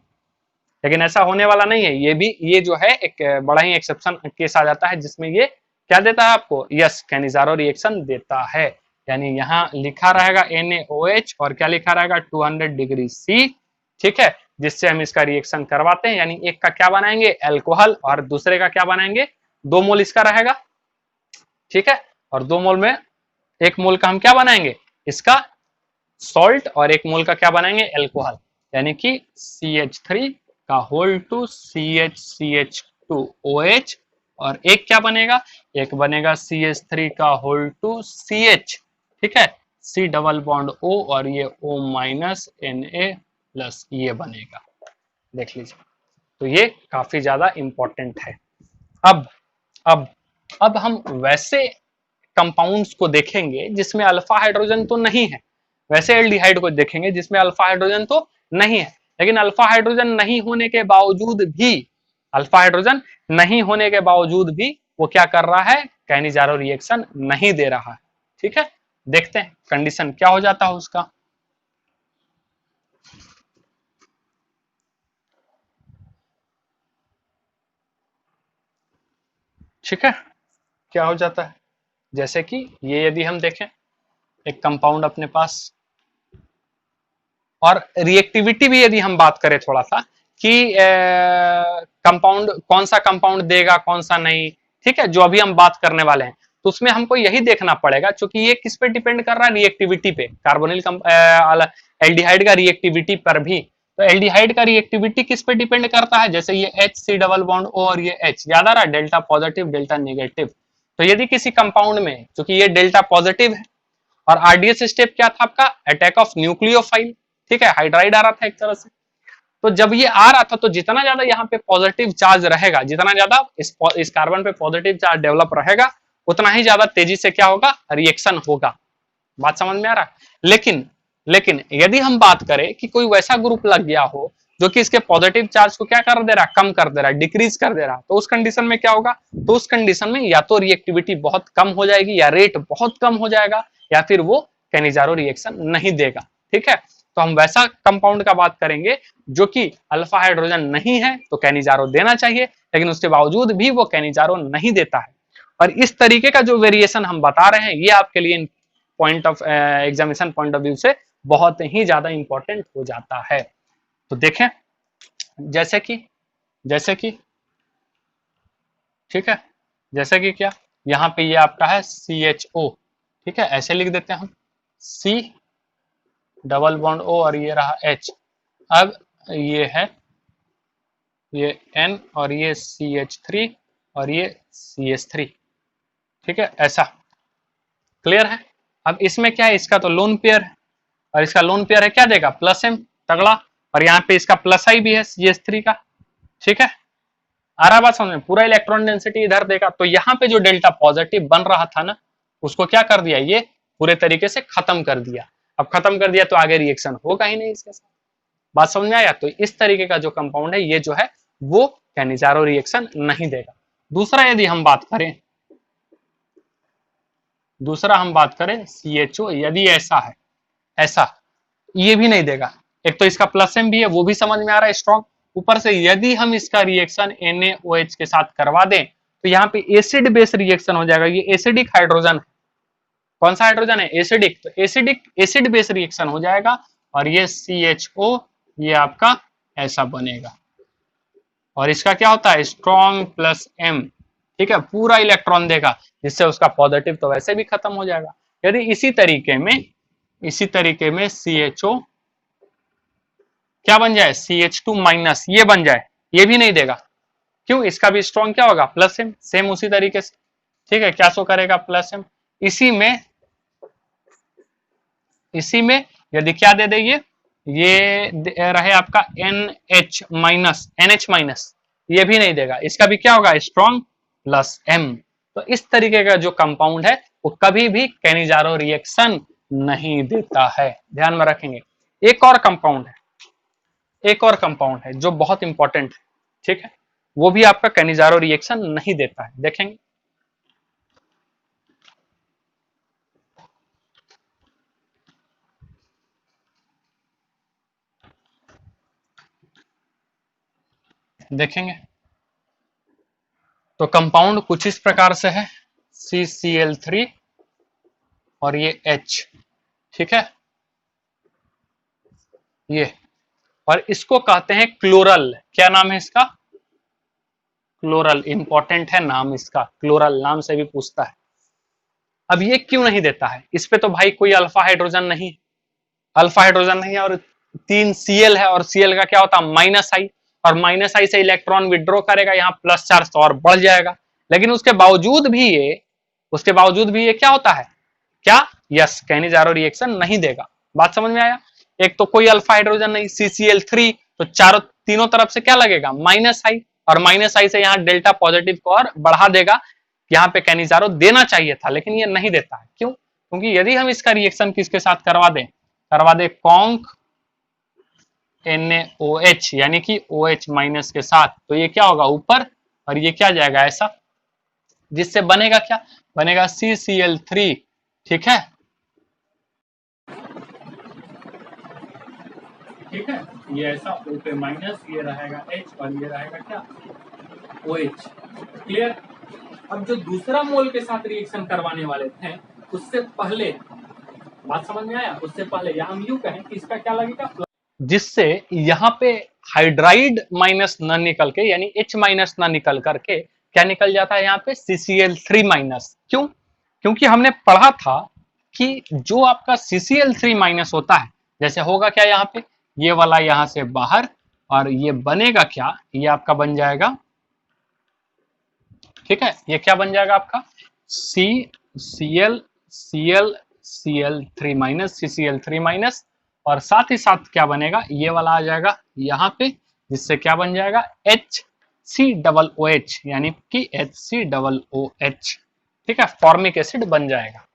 लेकिन ऐसा होने वाला नहीं है। ये भी, ये जो है एक बड़ा ही एक्सेप्शन केस आ जाता है जिसमें ये क्या देता है आपको, यस कैनिजारो रिएक्शन देता है, यानी यहाँ लिखा रहेगा NaOH और क्या लिखा रहेगा 200 डिग्री C, ठीक है, जिससे हम इसका रिएक्शन करवाते हैं, यानी एक का क्या बनाएंगे एल्कोहल और दूसरे का क्या बनाएंगे, 2 मोल इसका रहेगा, ठीक है, और 2 मोल में 1 मोल का हम क्या बनाएंगे इसका सॉल्ट, और 1 मोल का क्या बनाएंगे एल्कोहल, यानी कि CH3 का होल टू CH2OH, और एक क्या बनेगा, एक बनेगा CH3 का होल टू CH, ठीक है, C डबल बॉन्ड O और ये O माइनस Na प्लस ये बनेगा, देख लीजिए। तो ये काफी ज्यादा इंपॉर्टेंट है। अब अब अब हम वैसे कंपाउंड्स को देखेंगे जिसमें अल्फा हाइड्रोजन तो नहीं है, वैसे एल्डिहाइड को देखेंगे जिसमें अल्फा हाइड्रोजन तो नहीं है, लेकिन अल्फा हाइड्रोजन नहीं होने के बावजूद भी, अल्फा हाइड्रोजन नहीं होने के बावजूद भी वो क्या कर रहा है, कैनिजारो रिएक्शन नहीं दे रहा है, ठीक है। देखते हैं कंडीशन क्या हो जाता है उसका। ठीक है, क्या हो जाता है, जैसे कि ये यदि हम देखें एक कंपाउंड अपने पास, और रिएक्टिविटी भी यदि हम बात करें थोड़ा सा कि कंपाउंड कौन सा कंपाउंड देगा कौन सा नहीं, ठीक है, जो अभी हम बात करने वाले हैं, तो उसमें हमको यही देखना पड़ेगा, क्योंकि ये किस पे डिपेंड कर रहा है, रिएक्टिविटी पे, कार्बोनिल एल्डिहाइड का रिएक्टिविटी पर भी। तो एल्डिहाइड का रिएक्टिविटी किस पे डिपेंड करता है, जैसे ये H C double bond O और ये H, याद आ रहा है डेल्टा पॉजिटिव डेल्टा नेगेटिव। तो यदि किसी कंपाउंड में, क्योंकि ये डेल्टा पॉजिटिव है, और RDS स्टेप क्या था आपका, अटैक ऑफ न्यूक्लियोफाइल, ठीक है, हाइड्राइड आ रहा था एक तरह से। तो जब ये आ रहा था तो जितना ज्यादा यहाँ पे पॉजिटिव चार्ज रहेगा, जितना ज्यादा इस कार्बन पे पॉजिटिव चार्ज डेवलप रहेगा, उतना ही ज्यादा तेजी से क्या होगा, रिएक्शन होगा। बात समझ में आ रहा है। लेकिन यदि हम बात करें कि कोई वैसा ग्रुप लग गया हो जो कि इसके पॉजिटिव चार्ज को क्या कर दे रहा है, कम कर दे रहा है, डिक्रीज कर दे रहा है, तो उस कंडीशन में क्या होगा, तो उस कंडीशन में या तो रिएक्टिविटी बहुत कम हो जाएगी, या रेट बहुत कम हो जाएगा, या फिर वो कैनिजारो रिएक्शन नहीं देगा, ठीक है। तो हम वैसा कंपाउंड का बात करेंगे जो कि अल्फा हाइड्रोजन नहीं है तो कैनिजारो देना चाहिए, लेकिन उसके बावजूद भी वो कैनिजारो नहीं देता है। और इस तरीके का जो वेरिएशन हम बता रहे हैं ये आपके लिए point of examination point of view से बहुत ही ज्यादा इंपॉर्टेंट हो जाता है। तो देखें जैसे कि ठीक है, जैसे कि क्या, यहाँ पे ये आपका है CHO, ठीक है, ऐसे लिख देते हैं हम, C डबल बॉन्ड O और ये रहा H। अब ये है ये N और ये CH3 और ये CH3, ठीक है, ऐसा क्लियर है। अब इसमें क्या है, इसका तो लोन पेयर है, और इसका लोन पेयर है क्या देगा, प्लस M तगड़ा, और यहाँ पे इसका प्लस I भी है CH3 का, ठीक है। आ रहा बात समझ में, पूरा इलेक्ट्रॉन डेंसिटी इधर देगा, तो यहाँ पे जो डेल्टा पॉजिटिव बन रहा था ना, उसको क्या कर दिया, ये पूरे तरीके से खत्म कर दिया। अब खत्म कर दिया तो आगे रिएक्शन होगा ही नहीं इसके साथ। बात समझ में आया? तो इस तरीके का जो कंपाउंड है ये जो है वो कैनिजारो रिएक्शन नहीं देगा। दूसरा यदि हम बात करें, दूसरा हम बात करें CHO, यदि ऐसा है, ऐसा ये भी नहीं देगा। एक तो इसका प्लस एम भी है, वो भी समझ में आ रहा है स्ट्रॉन्ग, ऊपर से यदि हम इसका रिएक्शन NaOH के साथ करवा दें तो यहाँ पे एसिड बेस रिएक्शन हो जाएगा। ये एसिडिक हाइड्रोजन है, कौन सा हाइड्रोजन है, एसिडिक, तो एसिडिक एसिड बेस रिएक्शन हो जाएगा और ये CHO ये आपका ऐसा बनेगा और इसका क्या होता है स्ट्रॉन्ग प्लस M, ठीक है, पूरा इलेक्ट्रॉन देगा जिससे उसका पॉजिटिव तो वैसे भी खत्म हो जाएगा। यदि इसी तरीके में CHO क्या बन जाए CH2 माइनस ये बन जाए, ये भी नहीं देगा, क्यों, इसका भी स्ट्रॉन्ग क्या होगा प्लस M, सेम उसी तरीके से, ठीक है, क्या शो करेगा प्लस M। इसी में यदि क्या दे देंगे, ये रहे आपका NH माइनस, ये भी नहीं देगा, इसका भी क्या होगा स्ट्रॉन्ग प्लस M। तो इस तरीके का जो कंपाउंड है वो कभी भी कैनिजारो रिएक्शन नहीं देता है, ध्यान में रखेंगे। एक और कंपाउंड है जो बहुत इंपॉर्टेंट है, ठीक है, वो भी आपका कैनिजारो रिएक्शन नहीं देता है, देखेंगे। तो कंपाउंड कुछ इस प्रकार से है, CCl3 और ये H, ठीक है, ये, और इसको कहते हैं क्लोरल। क्या नाम है इसका, क्लोरल, इंपॉर्टेंट है नाम इसका, क्लोरल नाम से भी पूछता है। अब ये क्यों नहीं देता है, इस पे तो भाई कोई अल्फा हाइड्रोजन नहीं है और 3 Cl है और Cl का क्या होता है माइनस आई, और माइनस आई से इलेक्ट्रॉन विड्रॉ करेगा, यहाँ प्लस चार्ज तो और बढ़ जाएगा। लेकिन उसके बावजूद भी ये क्या होता है, क्या, यस, कैनिजारो रिएक्शन नहीं देगा। बात समझ में आया? एक तो कोई अल्फा हाइड्रोजन नहीं, CCl3, तो तीनों तरफ से क्या लगेगा माइनस आई, और माइनस आई से यहाँ डेल्टा पॉजिटिव को और बढ़ा देगा। यहाँ पे कैनिजारो देना चाहिए था लेकिन ये नहीं देता है, क्यों, क्योंकि यदि हम इसका रिएक्शन किसके साथ करवा दे कॉन्क NaOH यानी कि OH माइनस के साथ, तो ये क्या होगा ऊपर और ये क्या जाएगा ऐसा, जिससे बनेगा क्या, बनेगा CCl3, ठीक है, ये ऐसा O पे माइनस, ये रहेगा H और ये रहेगा क्या OH, क्लियर। अब जो दूसरा मोल के साथ रिएक्शन करवाने वाले थे उससे पहले, बात समझ में आया, उससे पहले या हम यूं कहें कि इसका क्या लगेगा, जिससे यहाँ पे हाइड्राइड माइनस न निकल के यानी H माइनस न निकल करके क्या निकल जाता है यहाँ पे CCl3 माइनस। क्यों, क्योंकि हमने पढ़ा था कि जो आपका CCl3 माइनस होता है, जैसे होगा क्या यहाँ पे, ये वाला यहाँ से बाहर और ये बनेगा क्या, ये आपका बन जाएगा, ठीक है, ये क्या बन जाएगा आपका CCl3 माइनस, CCl3 माइनस, और साथ ही साथ क्या बनेगा, ये वाला आ जाएगा यहाँ पे, जिससे क्या बन जाएगा HCOOH यानी कि HCOOH, ठीक है, फॉर्मिक एसिड बन जाएगा।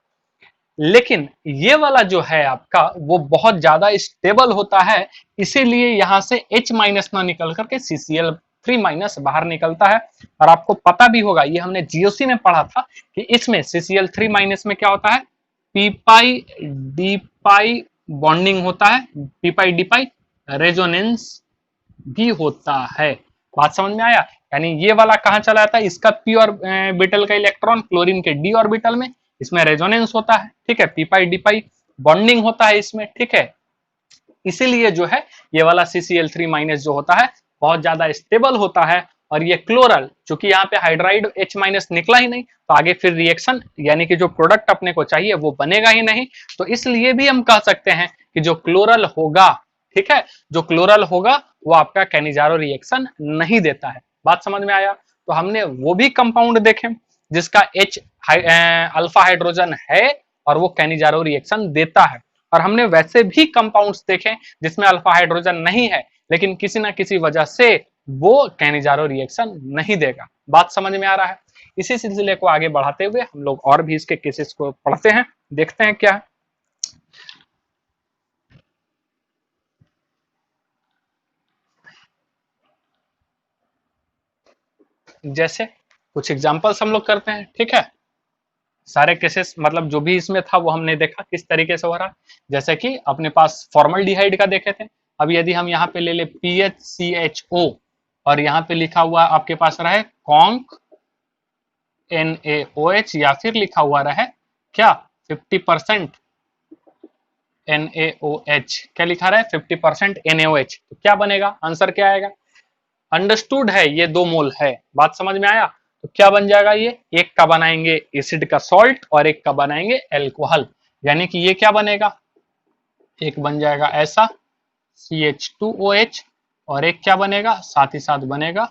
लेकिन ये वाला जो है आपका वो बहुत ज्यादा स्टेबल होता है, इसीलिए यहाँ से H माइनस ना निकल करके CCl3 माइनस बाहर निकलता है। और आपको पता भी होगा, ये हमने GOC में पढ़ा था कि इसमें CCl3 माइनस में क्या होता है, p पाई d पाई बॉन्डिंग होता है, p पाई d पाई रेजोनेंस भी होता है। बात समझ में आया? यानी ये वाला कहाँ चला जाता है, इसका p ऑर्बिटल का इलेक्ट्रॉन क्लोरीन के d ऑर्बिटल में, इसमें रेजोनेंस होता है, ठीक है, p पाई d पाई बॉन्डिंग होता है इसमें, ठीक है। इसीलिए जो है ये वाला CCl3 माइनस जो होता है बहुत ज्यादा स्टेबल होता है। और ये क्लोरल, चूंकि यहाँ पे हाइड्राइड H माइनस निकला ही नहीं, तो आगे फिर रिएक्शन यानी कि जो प्रोडक्ट अपने को चाहिए वो बनेगा ही नहीं। तो इसलिए भी हम कह सकते हैं कि जो क्लोरल होगा, ठीक है, जो क्लोरल होगा वो आपका कैनिजारो रिएक्शन नहीं देता है। बात समझ में आया? तो हमने वो भी कंपाउंड देखे जिसका H अल्फा हाइड्रोजन है और वो कैनिजारो रिएक्शन देता है, और हमने वैसे भी कंपाउंड्स देखे जिसमें अल्फा हाइड्रोजन नहीं है लेकिन किसी ना किसी वजह से वो कैनिजारो रिएक्शन नहीं देगा। बात समझ में आ रहा है? इसी सिलसिले को आगे बढ़ाते हुए हम लोग और भी इसके केसेस को पढ़ते हैं, देखते हैं क्या है। जैसे कुछ एग्जांपल्स हम लोग करते हैं, ठीक है। सारे केसेस मतलब जो भी इसमें था वो हमने देखा किस तरीके से हो रहा है। जैसे कि अपने पास फॉर्मल्डिहाइड का देखे थे। अब यदि हम यहाँ पे ले ले PHCHO और यहाँ पे लिखा हुआ आपके पास रहे कॉन्क NaOH, या फिर लिखा हुआ रहे क्या 50% NaOH, क्या लिखा रहा है 50% NaOH, तो क्या बनेगा, आंसर क्या आएगा? अंडरस्टूड है ये 2 मोल है, बात समझ में आया? तो क्या बन जाएगा, ये एक का बनाएंगे एसिड का सॉल्ट और एक का बनाएंगे एल्कोहल, यानी कि ये क्या बनेगा, एक बन जाएगा ऐसा CH2OH और एक क्या बनेगा साथ ही साथ बनेगा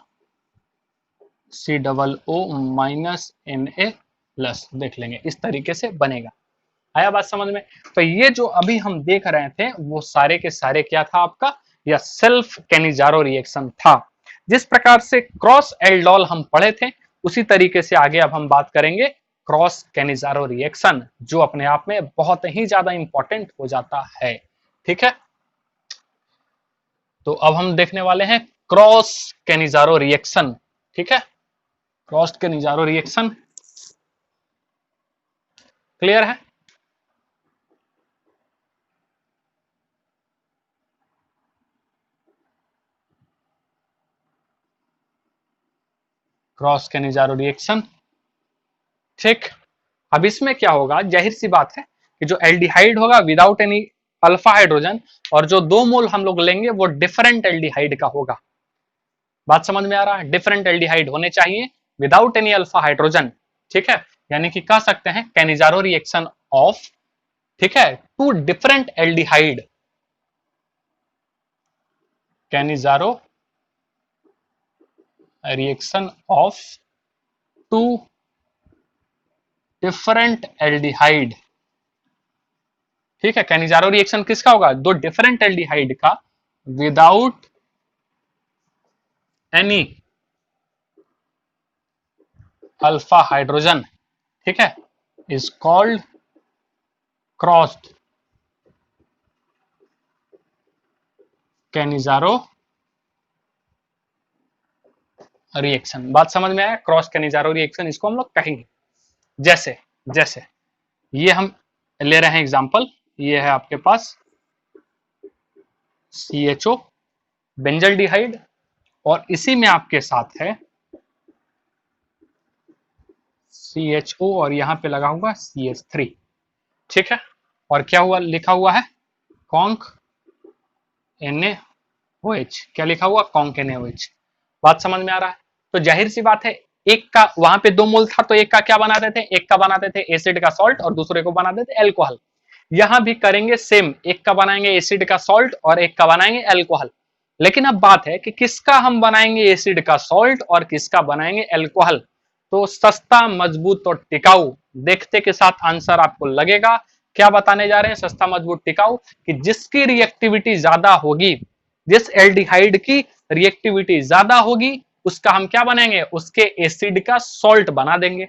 COO-Na+, देख लेंगे इस तरीके से बनेगा। आया बात समझ में? तो ये जो अभी हम देख रहे थे वो सारे के सारे क्या था आपका, या सेल्फ कैनिजारो रिएक्शन था। जिस प्रकार से क्रॉस एल्डोल हम पढ़े थे उसी तरीके से आगे अब हम बात करेंगे क्रॉस कैनिजारो रिएक्शन, जो अपने आप में बहुत ही ज्यादा इंपॉर्टेंट हो जाता है, ठीक है। तो अब हम देखने वाले हैं क्रॉस कैनिजारो रिएक्शन, ठीक है। क्रॉस कैनिजारो रिएक्शन क्लियर है? क्रॉस कैनिजारो रिएक्शन, ठीक। अब इसमें क्या होगा, जाहिर सी बात है कि जो एल्डिहाइड होगा विदाउट एनी अल्फा हाइड्रोजन, और जो 2 मोल हम लोग लेंगे वो डिफरेंट एल्डिहाइड का होगा। बात समझ में आ रहा है? डिफरेंट एल्डिहाइड होने चाहिए विदाउट एनी अल्फा हाइड्रोजन, ठीक है। यानी कि कह सकते हैं कैनिजारो रिएक्शन ऑफ, ठीक है, 2 different aldehyde, Cannizzaro reaction of 2 different aldehyde, ठीक है। कैनिजारो रिएक्शन किसका होगा, 2 डिफरेंट एल्डिहाइड का विदाउट एनी अल्फा हाइड्रोजन, ठीक है, is called crossed Cannizzaro reaction. बात समझ में आया? क्रॉस कैनिजारो रिएक्शन इसको हम लोग कहेंगे। जैसे जैसे ये हम ले रहे हैं एग्जांपल, ये है आपके पास CHO बेंजल डिहाइड और इसी में आपके साथ है CHO और यहाँ पे लगा हुआ CH3, ठीक है। और क्या हुआ, लिखा हुआ है कॉन्क NaOH, क्या लिखा हुआ कॉन्क NaOH। बात समझ में आ रहा है? तो जाहिर सी बात है एक का वहां पे 2 मोल था तो एक का क्या बनाते थे, एक का बनाते थे एसिड का सॉल्ट और दूसरे को बनाते थे एल्कोहल। यहां भी करेंगे सेम, एक का बनाएंगे एसिड का सॉल्ट और एक का बनाएंगे एल्कोहल। लेकिन अब बात है कि किसका हम बनाएंगे एसिड का सॉल्ट और किसका बनाएंगे एल्कोहल। तो सस्ता मजबूत और टिकाऊ, देखते के साथ आंसर आपको लगेगा। क्या बताने जा रहे हैं, सस्ता मजबूत टिकाऊ, कि जिसकी रिएक्टिविटी ज्यादा होगी, जिस एल्डिहाइड की रिएक्टिविटी ज्यादा होगी उसका हम क्या बनाएंगे, उसके एसिड का सॉल्ट बना देंगे।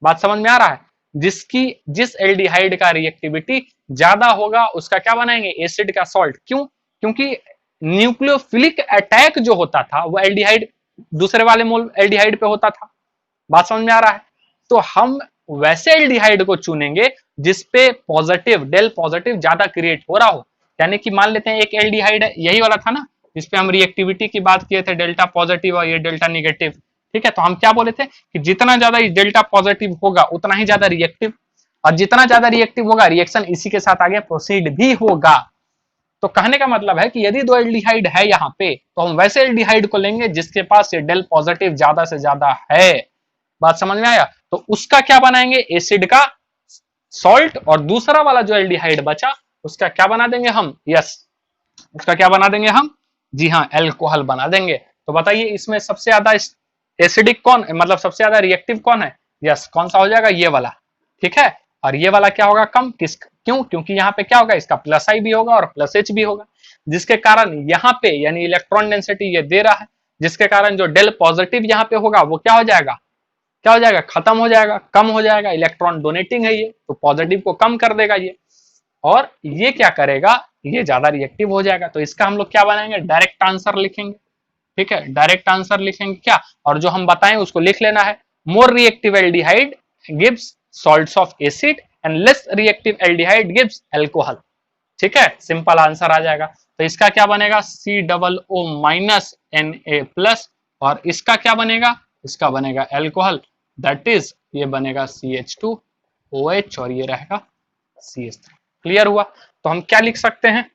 बात समझ में आ रहा है? जिस एल्डिहाइड का रिएक्टिविटी ज्यादा होगा उसका क्या बनाएंगे, एसिड का सॉल्ट। क्यों? क्योंकि न्यूक्लियोफिलिक अटैक जो होता था वो एल्डिहाइड दूसरे वाले मोल एल्डिहाइड पे होता था। बात समझ में आ रहा है? तो हम वैसे एल्डिहाइड को चुनेंगे जिसपे पॉजिटिव डेल पॉजिटिव ज्यादा क्रिएट हो रहा हो। यानी कि मान लेते हैं एक एल्डिहाइड है, यही वाला था ना जिसपे हम रिएक्टिविटी की बात किए थे, डेल्टा पॉजिटिव और ये डेल्टा निगेटिव, ठीक है। तो हम क्या बोले थे कि जितना ज्यादा डेल्टा पॉजिटिव होगा उतना ही ज्यादा रिएक्टिव, और जितना ज्यादा रिएक्टिव होगा रिएक्शन इसी के साथ आगे प्रोसीड भी होगा। तो कहने का मतलब है कि यदि 2 एल्डिहाइड है यहाँ पे तो हम वैसे एल्डिहाइड को लेंगे जिसके पास ये डेल पॉजिटिव ज्यादा से ज्यादा है। बात समझ में आया? तो उसका क्या बनाएंगे, एसिड का सॉल्ट, और दूसरा वाला जो एल्डिहाइड बचा उसका क्या बना देंगे हम, यस, उसका क्या बना देंगे हम, जी हाँ, एल्कोहल बना देंगे। तो बताइए इसमें सबसे ज्यादा एसिडिक कौन, मतलब सबसे ज्यादा रिएक्टिव कौन है, यस, कौन सा हो जाएगा, ये वाला, ठीक है। और ये वाला क्या होगा, कम, क्यों, क्योंकि यहाँ पे क्या होगा, इसका प्लस आई भी होगा और प्लस एच भी होगा, जिसके कारण यहाँ पे यानी इलेक्ट्रॉन डेंसिटी ये दे रहा है जिसके कारण जो डेल पॉजिटिव यहाँ पे होगा वो क्या हो जाएगा, क्या हो जाएगा, खत्म हो जाएगा, कम हो जाएगा। इलेक्ट्रॉन डोनेटिंग है ये, तो पॉजिटिव को कम कर देगा ये, और ये क्या करेगा, ये ज्यादा रिएक्टिव हो जाएगा। तो इसका हम लोग क्या बनाएंगे, डायरेक्ट आंसर लिखेंगे। ठीक है, डायरेक्ट आंसर लिखेंगे क्या, और जो हम बताएं उसको लिख लेना है। More reactive aldehyde gives salts of acid and less reactive aldehyde gives alcohol. ठीक है, सिंपल आंसर आ जाएगा। तो इसका क्या बनेगा, COO माइनस Na+, और इसका क्या बनेगा, इसका बनेगा एल्कोहल, दैट इज ये बनेगा CH2OH, और ये रहेगा CH3। क्लियर हुआ। तो हम क्या लिख सकते हैं,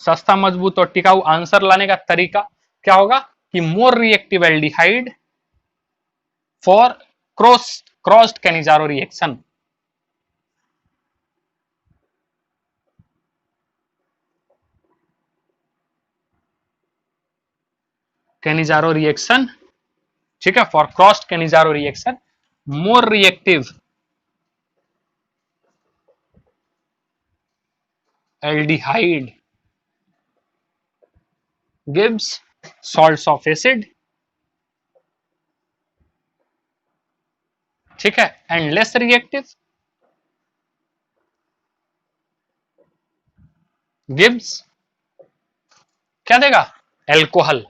सस्ता मजबूत और टिकाऊ आंसर लाने का तरीका क्या होगा कि more reactive aldehyde for crossed Cannizzaro reaction. Cannizzaro reaction, ठीक है, for crossed Cannizzaro reaction more reactive aldehyde gives salts of acid, ठीक है, एंड लेस रिएक्टिव गिव्स क्या देगा, एल्कोहल।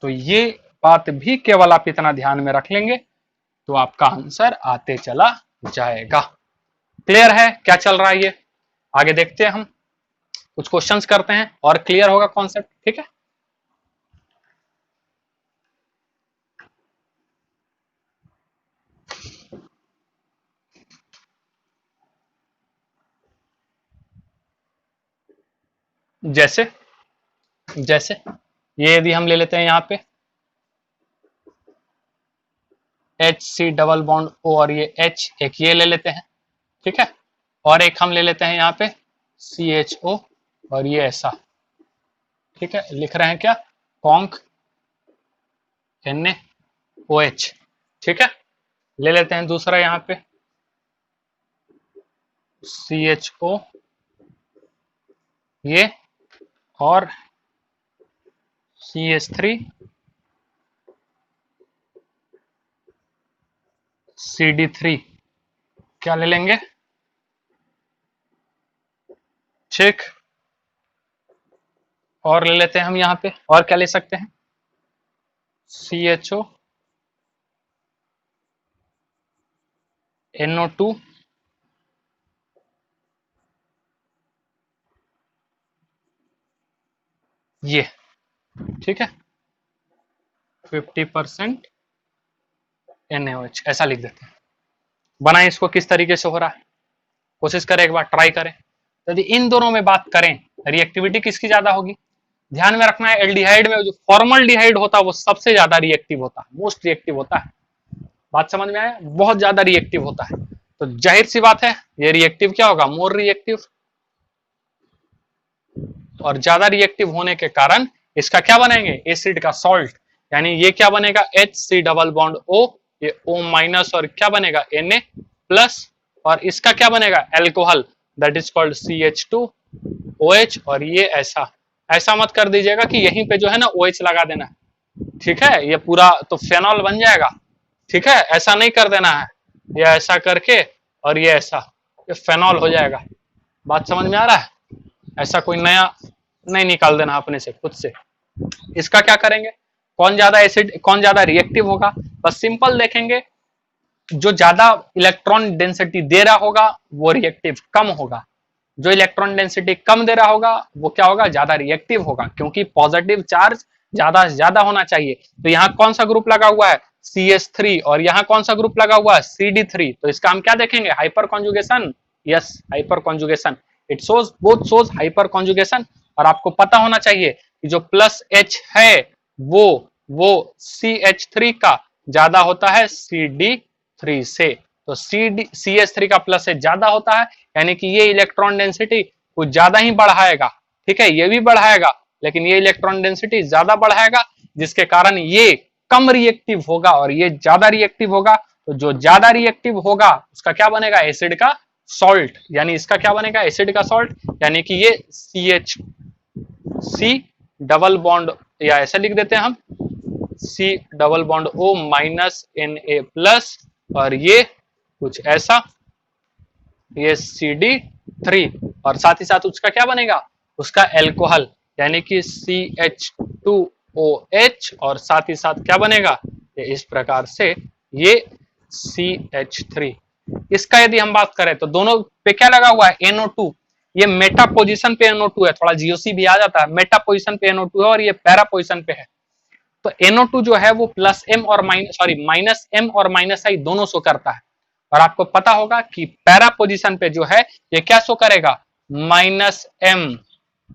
तो ये बात भी केवल आप इतना ध्यान में रख लेंगे तो आपका आंसर आते चला जाएगा। क्लियर है क्या चल रहा है ये, आगे देखते हैं हम, कुछ क्वेश्चंस करते हैं और क्लियर होगा कॉन्सेप्ट। ठीक है, जैसे जैसे ये यदि हम ले लेते हैं यहाँ पे HC डबल बॉन्ड O और ये H, एक ये ले लेते हैं, ठीक है, और एक हम ले लेते हैं यहाँ पे CHO और ये ऐसा, ठीक है, लिख रहे हैं क्या, कॉन्क NaOH, ठीक है। ले लेते हैं दूसरा यहाँ पे CHO ये और CH3 CD3, क्या ले लेंगे, ठीक, और ले लेते हैं हम यहाँ पे, और क्या ले सकते हैं, CHO NO2 ये, ठीक है, 50% NaOH, ऐसा लिख देते हैं। बनाए इसको किस तरीके से हो रहा है, कोशिश करें, एक बार ट्राई करें। यदि इन दोनों में बात करें रिएक्टिविटी किसकी ज्यादा होगी, ध्यान में रखना है एल्डिहाइड में जो फॉर्मल्डिहाइड होता है वो सबसे ज्यादा रिएक्टिव होता है, मोस्ट रिएक्टिव होता है। बात समझ में आया, बहुत ज्यादा रिएक्टिव होता है, तो जाहिर सी बात है ये रिएक्टिव क्या होगा, मोर रिएक्टिव, और ज्यादा रिएक्टिव होने के कारण इसका क्या बनाएंगे, एसिड का सॉल्ट, यानी ये क्या बनेगा, HC डबल बॉन्ड O, ये O माइनस, और क्या बनेगा Na+, और इसका क्या बनेगा, alcohol, that is called CH2OH, और ये ऐसा, ऐसा मत कर दीजिएगा कि यहीं पे जो है ना OH लगा देना है, ठीक है, ये पूरा तो फेनॉल बन जाएगा, ठीक है, ऐसा नहीं कर देना है, ये ऐसा करके और ये ऐसा, ये फेनॉल हो जाएगा। बात समझ में आ रहा है, ऐसा कोई नया नहीं निकाल देना अपने से, खुद से। इसका क्या करेंगे, कौन ज्यादा एसिड कौन ज्यादा रिएक्टिव होगा, बस सिंपल देखेंगे, जो ज्यादा इलेक्ट्रॉन डेंसिटी दे रहा होगा वो रिएक्टिव कम होगा, जो इलेक्ट्रॉन डेंसिटी कम दे रहा होगा वो क्या होगा, ज्यादा रिएक्टिव होगा, क्योंकि पॉजिटिव चार्ज ज्यादा से ज्यादा होना चाहिए। तो यहाँ कौन सा ग्रुप लगा हुआ है, CH3, और यहाँ कौन सा ग्रुप लगा हुआ है, CD3, तो इसका हम क्या देखेंगे, hyper conjugation, yes, hyper conjugation, it shows both shows hyper conjugation. और आपको पता होना चाहिए कि जो प्लस H है वो CH3 का ज्यादा होता है CD3 से, तो CH3 का प्लस H ज्यादा होता है, यानी कि ये इलेक्ट्रॉन डेंसिटी कुछ ज्यादा ही बढ़ाएगा, ठीक है, ये भी बढ़ाएगा लेकिन ये इलेक्ट्रॉन डेंसिटी ज्यादा बढ़ाएगा, जिसके कारण ये कम रिएक्टिव होगा और ये ज्यादा रिएक्टिव होगा। तो जो ज्यादा रिएक्टिव होगा उसका क्या बनेगा, एसिड का सॉल्ट, यानी इसका क्या बनेगा, एसिड का सॉल्ट, यानी कि ये CH सी डबल बॉन्ड, या ऐसा लिख देते हैं हम C double bond O minus N A plus, और ये कुछ ऐसा, ये CD3, और साथ ही साथ उसका क्या बनेगा, उसका एल्कोहल यानी कि CH2OH, और साथ ही साथ क्या बनेगा, ये इस प्रकार से ये CH3। इसका यदि हम बात करें तो दोनों पे क्या लगा हुआ है, NO2। ये मेटा पोजीशन पे NO2 है, थोड़ा GOC भी आ जाता है, मेटा पोजीशन पे NO2 है और ये पैरा पोजीशन पे है। तो NO2 जो है वो प्लस एम और माइनस एम और माइनस आई दोनों शो करता है। और आपको पता होगा कि पैरा पोजीशन पे जो है ये क्या शो करेगा, माइनस एम,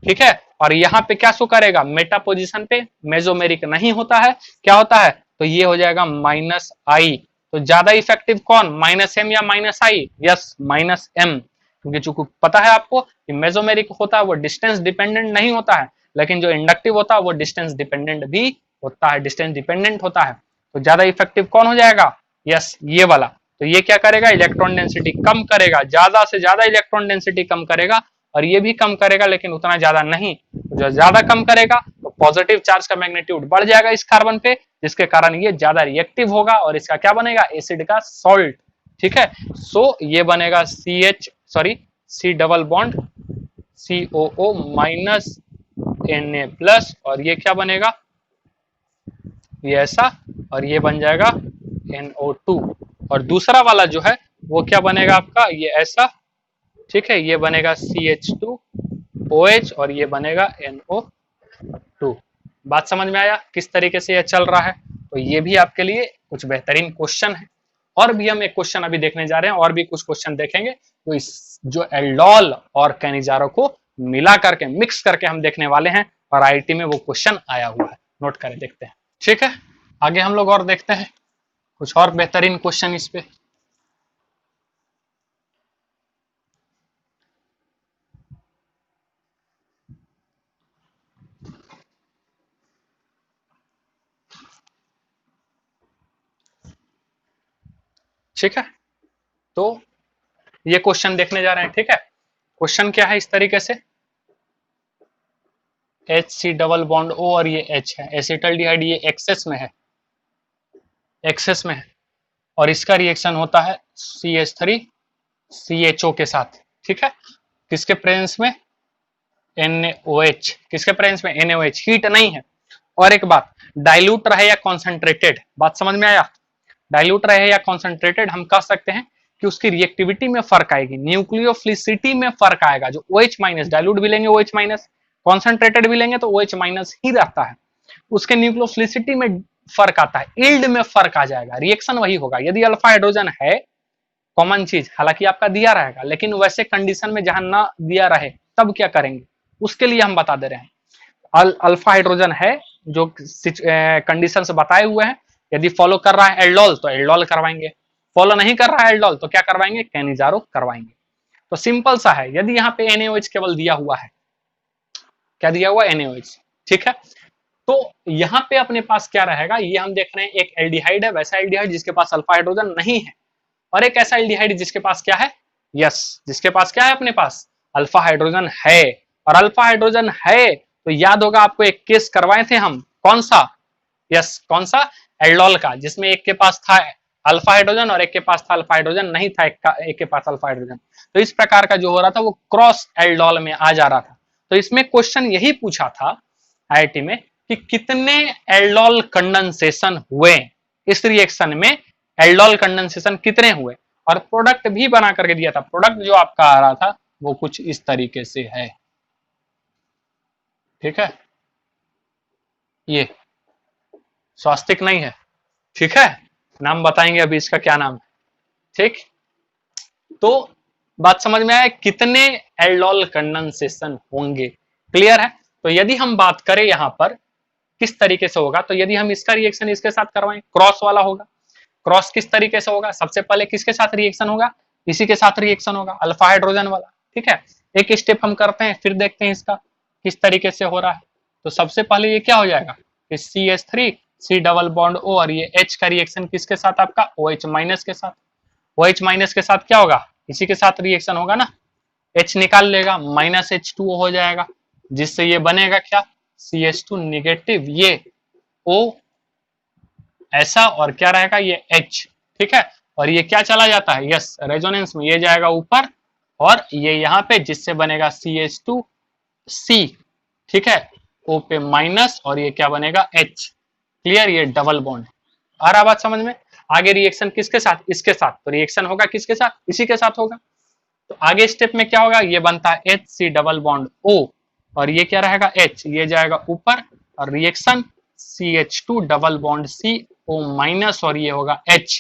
ठीक है। और यहाँ पे क्या शो करेगा, मेटा पोजीशन पे मेसोमेरिक नहीं होता है, क्या होता है, तो ये हो जाएगा माइनस आई। तो ज्यादा इफेक्टिव कौन, माइनस एम या माइनस आई, यस माइनस एम, क्योंकि चूंकि पता है आपको कि मेसोमेरिक होता है वो डिस्टेंस डिपेंडेंट नहीं होता है, लेकिन जो इंडक्टिव होता है वो डिस्टेंस डिपेंडेंट भी होता है, डिस्टेंस डिपेंडेंट होता है। तो ज्यादा इफेक्टिव कौन हो जाएगा, यस ये वाला। तो ये क्या करेगा, इलेक्ट्रॉन डेंसिटी कम करेगा, ज्यादा से ज्यादा इलेक्ट्रॉन डेंसिटी कम करेगा, और ये भी कम करेगा लेकिन उतना ज्यादा नहीं। जो ज्यादा कम करेगा तो पॉजिटिव चार्ज का मैग्नीट्यूड बढ़ जाएगा इस कार्बन पे, जिसके कारण ये ज्यादा रिएक्टिव होगा और इसका क्या बनेगा, एसिड का सॉल्ट, ठीक है। सो ये बनेगा C double bond COO minus Na plus, और ये क्या बनेगा, ये ऐसा, और ये बन जाएगा NO2। और दूसरा वाला जो है वो क्या बनेगा आपका, ये ऐसा, ठीक है, ये बनेगा CH2OH और ये बनेगा NO2। बात समझ में आया किस तरीके से ये चल रहा है। तो ये भी आपके लिए कुछ बेहतरीन क्वेश्चन है। और भी हम एक क्वेश्चन अभी देखने जा रहे हैं, और भी कुछ क्वेश्चन देखेंगे तो इस जो एल्डोल और कैनिजारो को मिला करके मिक्स करके हम देखने वाले हैं, और IIT में वो क्वेश्चन आया हुआ है, नोट करें, देखते हैं, ठीक है। आगे हम लोग और देखते हैं कुछ और बेहतरीन क्वेश्चन इस पे। ठीक है, तो ये क्वेश्चन देखने जा रहे हैं, ठीक है। क्वेश्चन क्या है इस तरीके से, HC डबल बॉन्ड O और ये H है, एसिटल्डिहाइड ये एक्सेस में है, एक्सेस में है, और इसका रिएक्शन होता है CH3 CHO के साथ, ठीक है। किसके प्रेजेंस में, NaOH, किसके प्रेजेंस में, NaOH, हीट नहीं है। और एक बात, डाइल्यूट रहे या कॉन्सेंट्रेटेड, बात समझ में आया, डाइल्यूट रहे या कॉन्सेंट्रेटेड, हम कह सकते हैं कि उसकी रिएक्टिविटी में फर्क आएगी, न्यूक्लियोफिलिसिटी में फर्क आएगा। जो OH माइनस, डाइल्यूट भी लेंगे OH माइनस, कॉन्सेंट्रेटेड भी लेंगे तो OH माइनस ही रहता है, उसके न्यूक्लियोफिलिसिटी में फर्क आता है, यील्ड में फर्क आ जाएगा, रिएक्शन वही होगा। यदि अल्फा हाइड्रोजन है कॉमन चीज, हालांकि आपका दिया रहेगा, लेकिन वैसे कंडीशन में जहां ना दिया रहे तब क्या करेंगे, उसके लिए हम बता दे रहे हैं। अल्फा हाइड्रोजन है जो कंडीशंस बताए हुए हैं, यदि फॉलो कर रहा है एल्डोल तो एल्डोल करवाएंगे, फॉलो नहीं कर रहा है एल्डोल तो क्या करवाएंगे, कैनिजारो करवाएंगे। तो सिंपल सा है, यदि यहाँ पे NaOH केवल दिया हुआ है, क्या दिया हुआ, NaOH, ठीक है। तो यहाँ पे अपने पास क्या रहेगा, ये हम देख रहे हैं एक एल्डिहाइड है, वैसा एल्डिहाइड जिसके पास अल्फा हाइड्रोजन नहीं है, और एक ऐसा एल्डिहाइड जिसके पास क्या है, यस, जिसके पास क्या है, अपने पास अल्फा हाइड्रोजन है। और अल्फा हाइड्रोजन है तो याद होगा आपको एक केस करवाए थे हम, कौन सा, यस कौन सा, एल्डोल का, जिसमें एक के पास था अल्फा हाइड्रोजन और एक के पास था अल्फा हाइड्रोजन नहीं था, एक के पास अल्फा हाइड्रोजन। तो इस प्रकार का जो हो रहा था वो क्रॉस एल्डोल में आ जा रहा था। तो इसमें क्वेश्चन यही पूछा था IIT में कि कितने एल्डोल कंडेंसेशन हुए इस रिएक्शन में, एल्डोल कंडेंसेशन कितने हुए, और प्रोडक्ट भी बना करके दिया था। प्रोडक्ट जो आपका आ रहा था वो कुछ इस तरीके से है, ठीक है, ये स्वास्तिक नहीं है, ठीक है, नाम बताएंगे अभी इसका क्या नाम है, ठीक। तो बात समझ में आया, कितने एल्डोल कंडेंसेशन होंगे, क्लियर है। तो यदि हम बात करें यहां पर किस तरीके से होगा, तो यदि हम इसका रिएक्शन इसके साथ करवाएं, क्रॉस वाला होगा। क्रॉस किस तरीके से होगा, सबसे पहले किसके साथ रिएक्शन होगा, इसी के साथ रिएक्शन होगा, अल्फा हाइड्रोजन वाला, ठीक है। एक स्टेप हम करते हैं, फिर देखते हैं इसका किस तरीके से हो रहा है। तो सबसे पहले ये क्या हो जाएगा, CH3 C double bond O और ये H का रिएक्शन किसके साथ, आपका OH माइनस के साथ। OH माइनस के साथ क्या होगा, इसी के साथ रिएक्शन होगा ना, H निकाल लेगा, माइनस H2O हो जाएगा, जिससे ये बनेगा क्या, CH2 निगेटिव, ये O ऐसा, और क्या रहेगा ये H, ठीक है। और ये क्या चला जाता है, यस रेजोनेंस में ये जाएगा ऊपर, और ये यहाँ पे, जिससे बनेगा CH2C, ठीक है, O पे माइनस, और ये क्या बनेगा H। क्लियर, ये डबल बॉन्ड। आ रहा बात समझ में। आगे रिएक्शन किसके साथ, इसके साथ, तो रिएक्शन होगा किसके साथ, इसी के साथ होगा। तो आगे स्टेप में क्या होगा, ये बनता है HC डबल बॉन्ड O, और ये क्या रहेगा H, ये जाएगा ऊपर, और reaction CH2 double bond CO minus, और ये होगा H।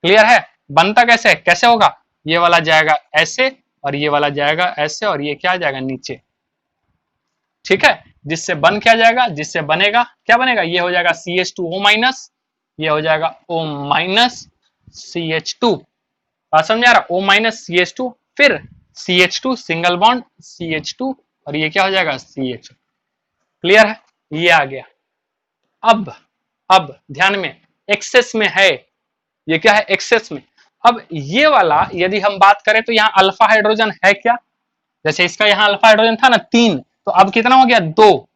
क्लियर है, बनता कैसे, कैसे होगा, ये वाला जाएगा ऐसे, और ये वाला जाएगा ऐसे, और ये क्या जाएगा नीचे, ठीक है। जिससे बन क्या जाएगा, जिससे बनेगा क्या बनेगा, ये हो जाएगा CH2O माइनस, ये हो जाएगा O माइनस CH2। बात समझ आ रहा, O माइनस CH2, फिर CH2 सिंगल बॉन्ड CH2, और ये क्या हो जाएगा CH। क्लियर है, ये आ गया। अब ध्यान में, एक्सेस में है, ये क्या है एक्सेस में। अब ये वाला यदि हम बात करें तो यहाँ अल्फा हाइड्रोजन है क्या, जैसे इसका यहाँ अल्फा हाइड्रोजन था ना 3, तो अब कितना हो गया 2।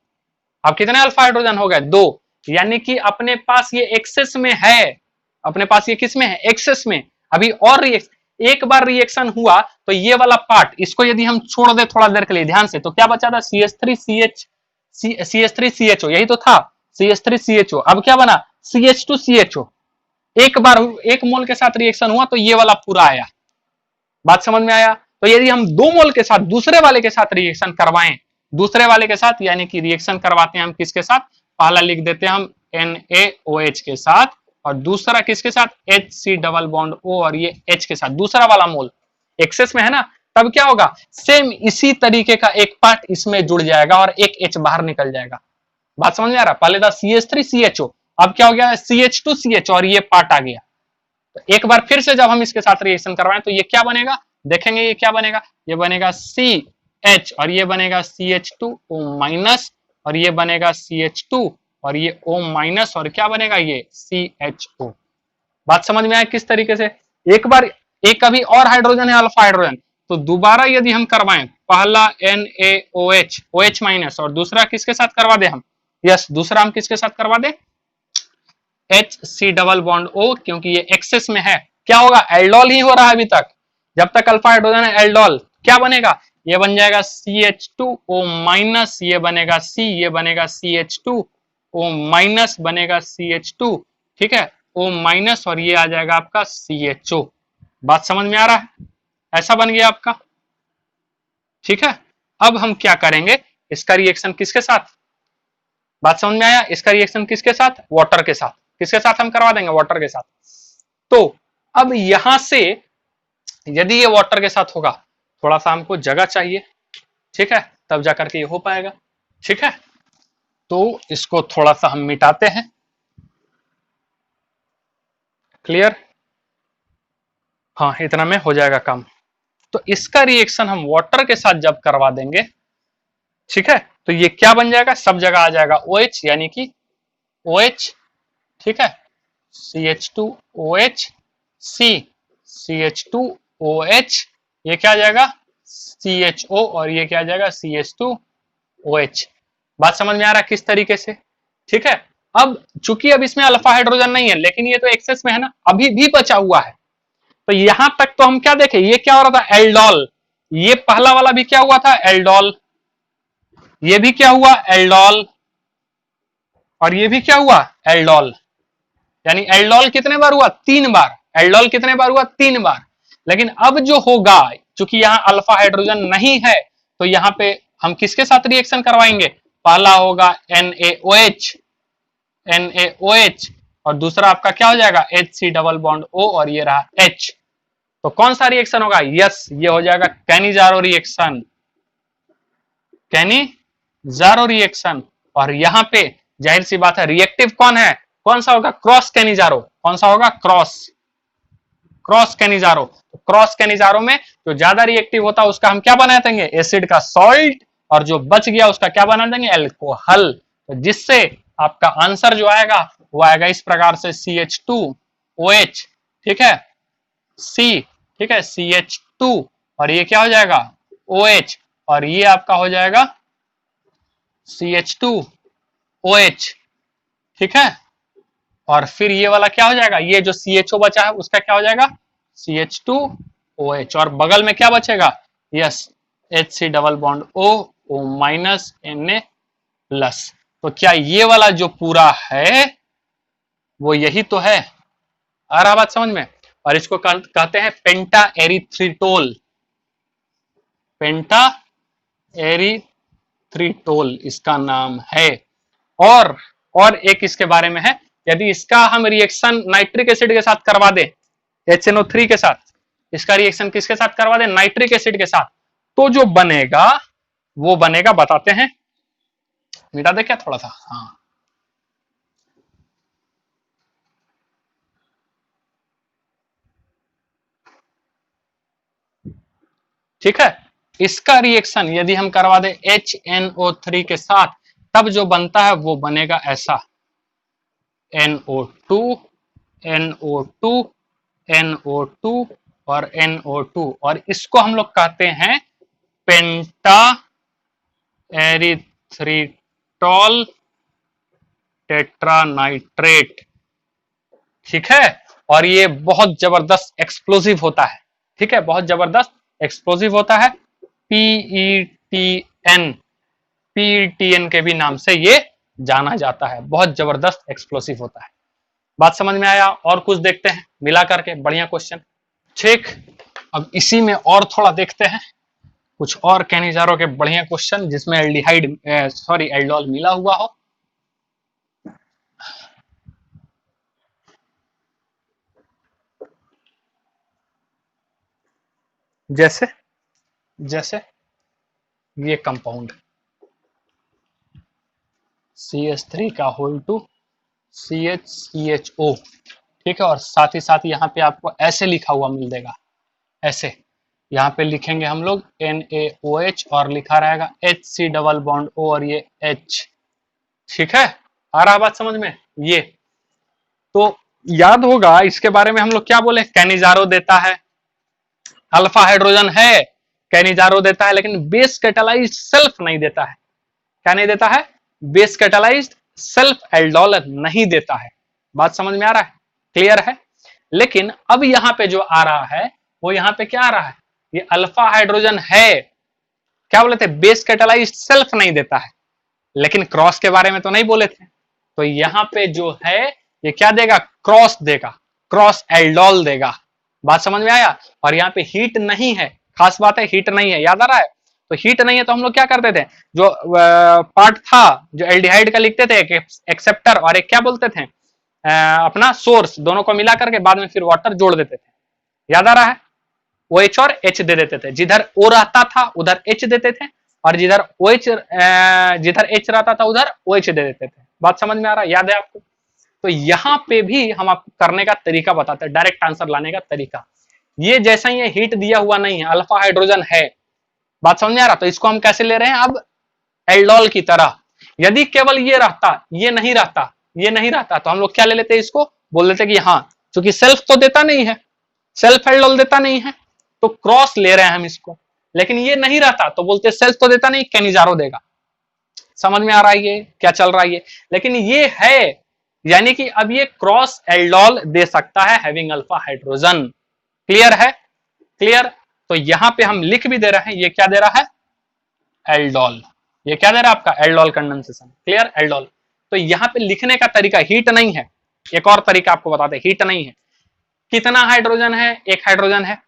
अब कितने अल्फा हाइड्रोजन हो गए 2, यानी कि अपने पास ये एक्सेस में है, अपने पास ये किस में है, एक्सेस में। अभी और रिएक्शन, एक बार रिएक्शन हुआ तो ये वाला पार्ट, इसको यदि हम छोड़ दे थोड़ा देर के लिए ध्यान से, तो क्या बचा था CH3CHO, यही तो था CH3CHO। अब क्या बना CH2CHO। एक बार एक मोल के साथ रिएक्शन हुआ तो ये वाला पूरा आया। बात समझ में आया। तो यदि हम 2 मोल के साथ दूसरे वाले के साथ रिएक्शन करवाएं, दूसरे वाले के साथ, यानी कि रिएक्शन करवाते हैं हम किसके साथ, पहला लिख देते हैं हम NaOH के साथ, और दूसरा किसके साथ HC डबल बॉन्ड O, और ये H के साथ, दूसरा वाला मोल एक्सेस में है ना, तब क्या होगा, सेम इसी तरीके का एक पार्ट इसमें जुड़ जाएगा और एक H बाहर निकल जाएगा। बात समझ में आ रहा, पहले था CH3CHO, अब क्या हो गया CH2CH, और ये पार्ट आ गया। तो एक बार फिर से जब हम इसके साथ रिएक्शन करवाएं तो ये क्या बनेगा, देखेंगे ये क्या बनेगा, ये बनेगा CH, और ये बनेगा CH2O माइनस, और ये बनेगा CH2, और ये O माइनस, और क्या बनेगा ये CHO। बात समझ में आया किस तरीके से। एक बार एक कभी और हाइड्रोजन है अल्फा हाइड्रोजन, तो दोबारा यदि हम करवाएं, पहला NaOH OH माइनस, और दूसरा किसके साथ करवा दे हम, यस दूसरा हम किसके साथ करवा दे HC डबल बॉन्ड O, क्योंकि ये एक्सेस में है, क्या होगा एल्डोल ही हो रहा है अभी तक, जब तक अल्फा हाइड्रोजन है एल्डोल, क्या बनेगा, ये बन जाएगा CH2O माइनस, ये बनेगा C, ये बनेगा CH2O माइनस, बनेगा CH2, ठीक है O माइनस, और ये आ जाएगा आपका CHO। बात समझ में आ रहा है, ऐसा बन गया आपका, ठीक है। अब हम क्या करेंगे, इसका रिएक्शन किसके साथ, बात समझ में आया, इसका रिएक्शन किसके साथ, वाटर के साथ, किसके साथ हम करवा देंगे, वाटर के साथ। तो अब यहां से यदि ये वाटर के साथ होगा, थोड़ा सा हमको जगह चाहिए, ठीक है, तब जाकर के ये हो पाएगा, ठीक है। तो इसको थोड़ा सा हम मिटाते हैं। क्लियर, हाँ इतना में हो जाएगा काम। तो इसका रिएक्शन हम वाटर के साथ जब करवा देंगे, ठीक है, तो ये क्या बन जाएगा, सब जगह आ जाएगा OH, यानी कि OH, ठीक है, CH2OH, C CH2OH, ये क्या आ जाएगा CHO, और ये क्या आ जाएगा CH2OH। बात समझ में आ रहा है किस तरीके से, ठीक है। अब चूंकि अब इसमें अल्फा हाइड्रोजन नहीं है, लेकिन ये तो एक्सेस में है ना, अभी भी बचा हुआ है, तो यहां तक तो हम क्या देखे, ये क्या हो रहा था एल्डोल, ये पहला वाला भी क्या हुआ था एल्डोल, ये भी क्या हुआ एल्डोल, और ये भी क्या हुआ एल्डोल, यानी एल्डोल कितने बार हुआ 3 बार, एल्डोल कितने बार हुआ 3 बार। लेकिन अब जो होगा, चूंकि यहाँ अल्फा हाइड्रोजन नहीं है, तो यहाँ पे हम किसके साथ रिएक्शन करवाएंगे, पहला होगा NaOH, NaOH, और दूसरा आपका क्या हो जाएगा HC डबल बॉन्ड O, और ये रहा H। तो कौन सा रिएक्शन होगा, यस ये हो जाएगा कैनिजारो रिएक्शन, कैनिजारो रिएक्शन। और यहाँ पे जाहिर सी बात है रिएक्टिव कौन है, कौन सा होगा क्रॉस कैनिजारो, कौन सा होगा क्रॉस कैनिजारो। तो क्रॉस कैनिजारो में जो ज्यादा रिएक्टिव होता है उसका हम क्या बना देंगे एसिड का सॉल्ट, और जो बच गया उसका क्या बना देंगे एल्कोहल। तो जिससे आपका आंसर जो आएगा वो आएगा इस प्रकार से CH2OH, ठीक है C, ठीक है CH2, और ये क्या हो जाएगा OH, और ये आपका हो जाएगा CH2OH, ठीक है। और फिर ये वाला क्या हो जाएगा, ये जो CHO बचा है उसका क्या हो जाएगा, CH2OH, और बगल में क्या बचेगा, yes, HC double bond O minus Na plus. तो क्या ये वाला जो पूरा है वो यही तो है, आ रहा बात समझ में। और इसको कहते हैं पेंटा एरिथ्रिटोल, पेंटा एरिथ्रिटोल इसका नाम है। और और एक इसके बारे में है, यदि इसका हम रिएक्शन नाइट्रिक एसिड के साथ करवा दें, HNO3 के साथ, इसका रिएक्शन किसके साथ करवा दें, नाइट्रिक एसिड के साथ, तो जो बनेगा वो बनेगा, बताते हैं, मिटा दे क्या थोड़ा सा, हाँ, ठीक है। इसका रिएक्शन यदि हम करवा दें HNO3 के साथ, तब जो बनता है वो बनेगा ऐसा, NO2, NO2, NO2 और NO2, और इसको हम लोग कहते हैं पेंटा एरिथ्रिटोल टेट्रानाइट्रेट, ठीक है। और ये बहुत जबरदस्त एक्सप्लोसिव होता है, ठीक है, बहुत जबरदस्त एक्सप्लोसिव होता है। PETN, PETN के भी नाम से ये जाना जाता है, बहुत जबरदस्त एक्सप्लोसिव होता है। बात समझ में आया। और कुछ देखते हैं मिला करके, बढ़िया क्वेश्चन, ठीक। अब इसी में और थोड़ा देखते हैं कुछ और कैनिजारो के बढ़िया क्वेश्चन जिसमें एल्डिहाइड सॉरी एल्डोल मिला हुआ हो। जैसे जैसे ये कंपाउंड CH3 का होल टू CHCHO, ठीक है, और साथ ही साथ यहाँ पे आपको ऐसे लिखा हुआ मिल देगा, ऐसे यहाँ पे लिखेंगे हम लोग NaOH और लिखा रहेगा HC डबल बॉन्ड O और ये H, ठीक है, आ रहा बात समझ में। ये तो याद होगा इसके बारे में हम लोग क्या बोले, कैनिजारो देता है, अल्फा हाइड्रोजन है, कैनिजारो देता है, लेकिन बेस कैटालाइज्ड सेल्फ नहीं देता है। क्या नहीं देता है, बेस कैटालाइज्ड सेल्फ एल्डोल नहीं देता है। बात समझ में आ रहा है, क्लियर है। लेकिन अब यहाँ पे जो आ रहा है वो यहाँ पे क्या आ रहा है, ये अल्फा हाइड्रोजन है, क्या बोले थे, बेस कैटालाइज्ड सेल्फ नहीं देता है, लेकिन क्रॉस के बारे में तो नहीं बोले थे। तो यहाँ पे जो है ये क्या देगा, क्रॉस देगा, क्रॉस एल्डोल देगा। बात समझ में आया। और यहाँ पे हीट नहीं है, खास बात है, हीट नहीं है, याद आ रहा है। तो हीट नहीं है तो हम लोग क्या करते थे, जो पार्ट था जो एल्डिहाइड का लिखते थे, एक एक्सेप्टर और एक क्या बोलते थे अपना सोर्स, दोनों को मिला करके बाद में फिर वाटर जोड़ देते थे, याद आ रहा है। OH और H दे देते थे, जिधर O रहता था उधर H देते थे, और जिधर OH जिधर H रहता था उधर OH दे देते थे। बात समझ में आ रहा है, याद है आपको। तो यहाँ पे भी हम आपको करने का तरीका बताते हैं, डायरेक्ट आंसर लाने का तरीका। ये जैसा ही हीट दिया हुआ नहीं है, अल्फा हाइड्रोजन है, बात समझ में आ रहा, तो इसको हम कैसे ले रहे हैं अब, एल्डोल की तरह। यदि केवल ये रहता, ये नहीं रहता, ये नहीं रहता, तो हम लोग क्या ले लेते, इसको बोल देते कि हाँ, क्योंकि सेल्फ तो देता नहीं है, सेल्फ एल्डोल देता नहीं है, तो क्रॉस ले रहे हैं हम इसको। लेकिन ये नहीं रहता तो बोलते सेल्फ तो देता नहीं, कैनिजारो देगा। समझ में आ रहा है ये क्या चल रहा है ये। लेकिन ये है, यानी कि अब ये क्रॉस एल्डोल दे सकता है हैविंग अल्फा हाइड्रोजन। क्लियर है, क्लियर। तो यहां पे हम लिख भी दे रहे हैं, ये क्या दे रहा है, एल्डोल, ये क्या दे रहा है आपका, एल्डोल कंडेंसेशन, क्लियर, एल्डोल। तो यहां पे लिखने का तरीका, हीट नहीं है, एक और तरीका आपको बताते हैं, हीट नहीं है। कितना हाइड्रोजन है, एक हाइड्रोजन है,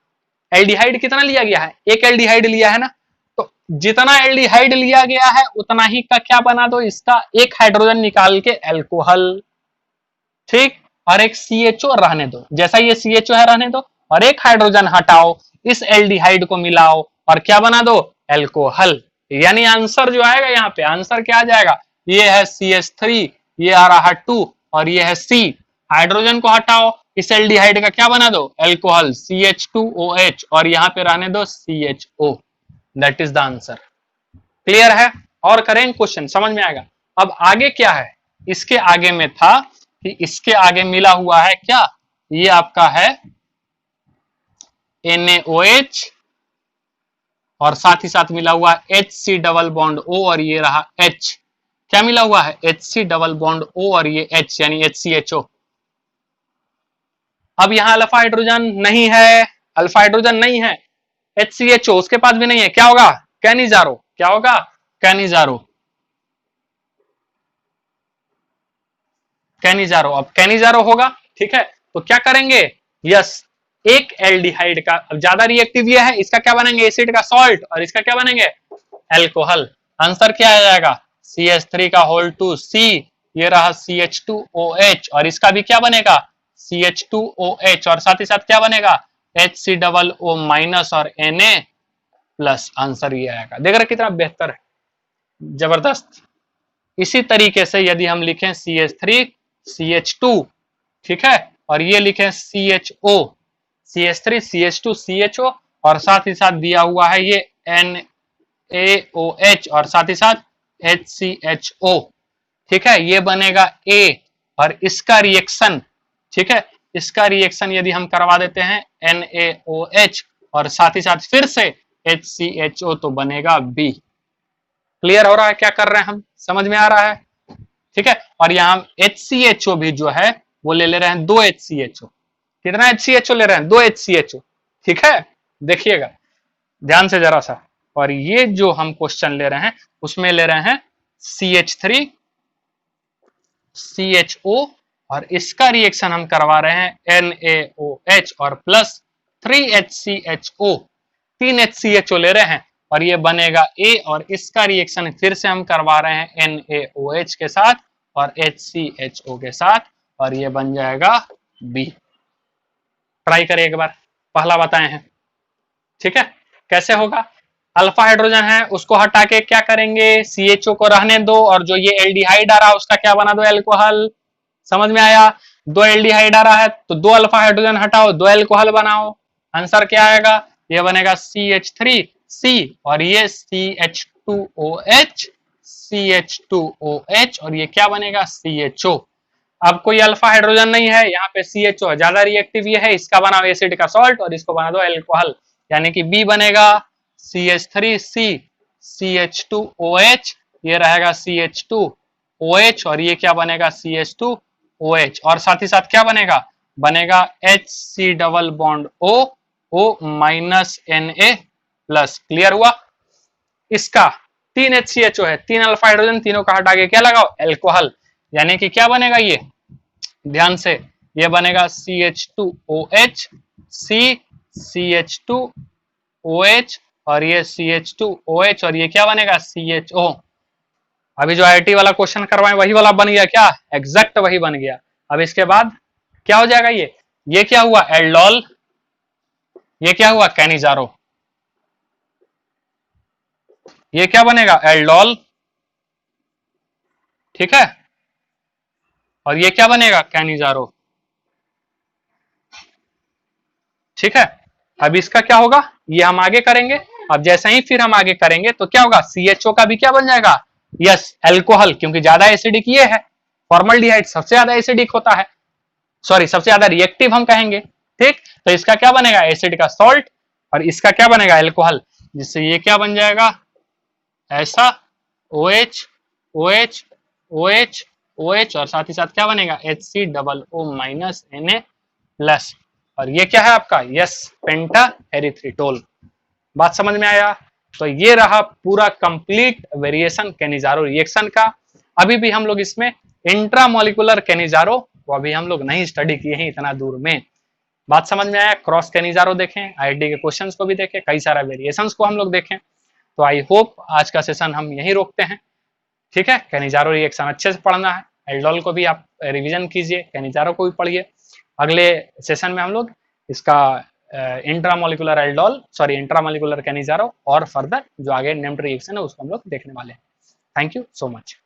एल्डिहाइड कितना लिया गया है, एक एल्डिहाइड लिया है ना, तो जितना एल्डिहाइड लिया गया है उतना ही का क्या बना दो, इसका एक हाइड्रोजन निकाल के एल्कोहल, ठीक। और एक CHO रहने दो, जैसा ये CHO है रहने दो, और एक हाइड्रोजन हटाओ, इस एल्डिहाइड को मिलाओ और क्या बना दो, एल्कोहल। यानी आंसर जो आएगा यहाँ पे, आंसर क्या आ जाएगा, ये है CH3, ये आ रहा है 2 और ये है C। हाइड्रोजन को हटाओ, इस एल्डिहाइड का क्या बना दो, एल्कोहल, CH2OH, और यहाँ पे रहने दो CHO। That is the answer. Clear है। और करेंगे क्वेश्चन, समझ में आएगा। अब आगे क्या है, इसके आगे में था कि इसके आगे मिला हुआ है क्या, ये आपका है NaOH और साथ ही साथ मिला हुआ HC डबल बॉन्ड O और ये रहा H। क्या मिला हुआ है, HC डबल बॉन्ड O और ये H यानी HCHO। अब यहाँ अल्फा हाइड्रोजन नहीं है, अल्फा हाइड्रोजन नहीं है, HCHO उसके पास भी नहीं है, क्या होगा, कैनिजारो। क्या होगा, कैनिजारो। कैनिजारो, अब कैनिजारो होगा, ठीक है। तो क्या करेंगे, यस, एक एल्डिहाइड का, अब ज्यादा रिएक्टिव ये है, इसका क्या बनेंगे, एसिड का सॉल्ट, और इसका क्या बनेंगे, एल्कोहल। आंसर क्या आ जाएगा, CH3 का होल 2 C, ये रहा CH2OH, और इसका भी क्या बनेगा, CH2OH, और साथ ही साथ क्या बनेगा, HC माइनस और Na प्लस। आंसर ये आएगा। देख रहे कितना बेहतर है, जबरदस्त। इसी तरीके से यदि हम लिखें CH3 CH2, ठीक है, और ये लिखें CHO, CH3 CH2 CHO, और साथ ही साथ दिया हुआ है ये NaOH, और साथ ही साथ HCHO, ठीक है, ये बनेगा A, और इसका रिएक्शन, ठीक है, इसका रिएक्शन यदि हम करवा देते हैं NaOH और साथ ही साथ फिर से HCHO, तो बनेगा B। क्लियर हो रहा है क्या कर रहे हैं हम, समझ में आ रहा है, ठीक है। और यहाँ HCHO भी जो है वो ले रहे हैं 2 HCHO, कितना HCHO ले रहे हैं, 2 HCHO, ठीक है। देखिएगा ध्यान से जरा सा, और ये जो हम क्वेश्चन ले रहे हैं उसमें ले रहे हैं CH3 CHO, और इसका रिएक्शन हम करवा रहे हैं NaOH और प्लस 3 HCHO, 3 HCHO ले रहे हैं, और ये बनेगा A, और इसका रिएक्शन फिर से हम करवा रहे हैं NaOH के साथ और HCHO के साथ, और ये बन जाएगा B। ट्राई करें एक बार, पहला बताए हैं, ठीक है। कैसे होगा, अल्फा हाइड्रोजन है उसको हटा के क्या करेंगे, CHO को रहने दो, और जो ये एल्डिहाइड आ रहा है उसका क्या बना दो, एल्कोहल। समझ में आया, 2 एल्डिहाइड आ रहा है तो 2 अल्फा हाइड्रोजन हटाओ, 2 एल्कोहल बनाओ। आंसर क्या आएगा, ये बनेगा CH3C, और ये CH2OH, CH2OH, और ये क्या बनेगा, CHO। अब कोई अल्फा हाइड्रोजन नहीं है, यहाँ पे CHO है, ज्यादा रिएक्टिव ये है, इसका बनाओ एसिड का सॉल्ट, और इसको बना दो एल्कोहल, यानी कि B बनेगा CH3C CH2OH, ये रहेगा CH2OH, और ये क्या बनेगा, CH2OH, और साथ ही साथ क्या बनेगा, बनेगा HC double bond O minus Na plus. Clear हुआ, इसका 3 HCHO है, 3 अल्फा हाइड्रोजन, तीनों का हटा के क्या लगाओ, एल्कोहल, यानी कि क्या बनेगा, ये ध्यान से, ये बनेगा CH2OH C CH2OH, और ये CH2OH, और ये क्या बनेगा, CHO। अभी जो IIT वाला क्वेश्चन करवाए वही वाला बन गया क्या, एग्जैक्ट वही बन गया। अब इसके बाद क्या हो जाएगा, ये क्या हुआ, एल्डोल, ये क्या हुआ, कैनिजारो, ये क्या बनेगा, एल्डोल, ठीक है, और ये क्या बनेगा, कैनिजारो, ठीक है। अब इसका क्या होगा, ये हम आगे करेंगे। अब जैसे ही फिर हम आगे करेंगे तो क्या होगा, CHO का भी क्या बन जाएगा, यस, एल्कोहल, क्योंकि ज्यादा एसिडिक ये है, फॉर्मल्डिहाइड सबसे ज्यादा एसिडिक होता है, सॉरी सबसे ज्यादा रिएक्टिव हम कहेंगे, ठीक। तो इसका क्या बनेगा, एसिड का सॉल्ट, और इसका क्या बनेगा, एल्कोहल, जिससे ये क्या बन जाएगा, ऐसा OH OH OH OH, और साथ ही साथ क्या बनेगा, HCOO माइनस Na प्लस, और ये क्या है आपका, यस, पेंटा एरिथ्रिटोल। बात समझ में आया, तो ये रहा पूरा कंप्लीट वेरिएशन कैनिजारो रिएक्शन का। अभी भी हम लोग इसमें इंट्रामोलिकुलर कैनिजारो वो अभी हम लोग नहीं स्टडी किए हैं इतना दूर में। बात समझ में आया, क्रॉस कैनिजारो देखें, IIT के क्वेश्चंस को भी देखें, कई सारा वेरिएशंस को हम लोग देखें। तो आई होप आज का सेशन हम यहीं रोकते हैं, ठीक है। कैनिजारो रिएक्शन अच्छे से पढ़ना है, एल्डोल को भी आप रिवीजन कीजिए, कैनिजारो को भी पढ़िए। अगले सेशन में हम लोग इसका intramolecular aldol, sorry intramolecular Cannizzaro और फर्दर जो आगे नेम्ड रिएक्शन है उसको हम लोग देखने वाले हैं। Thank you so much.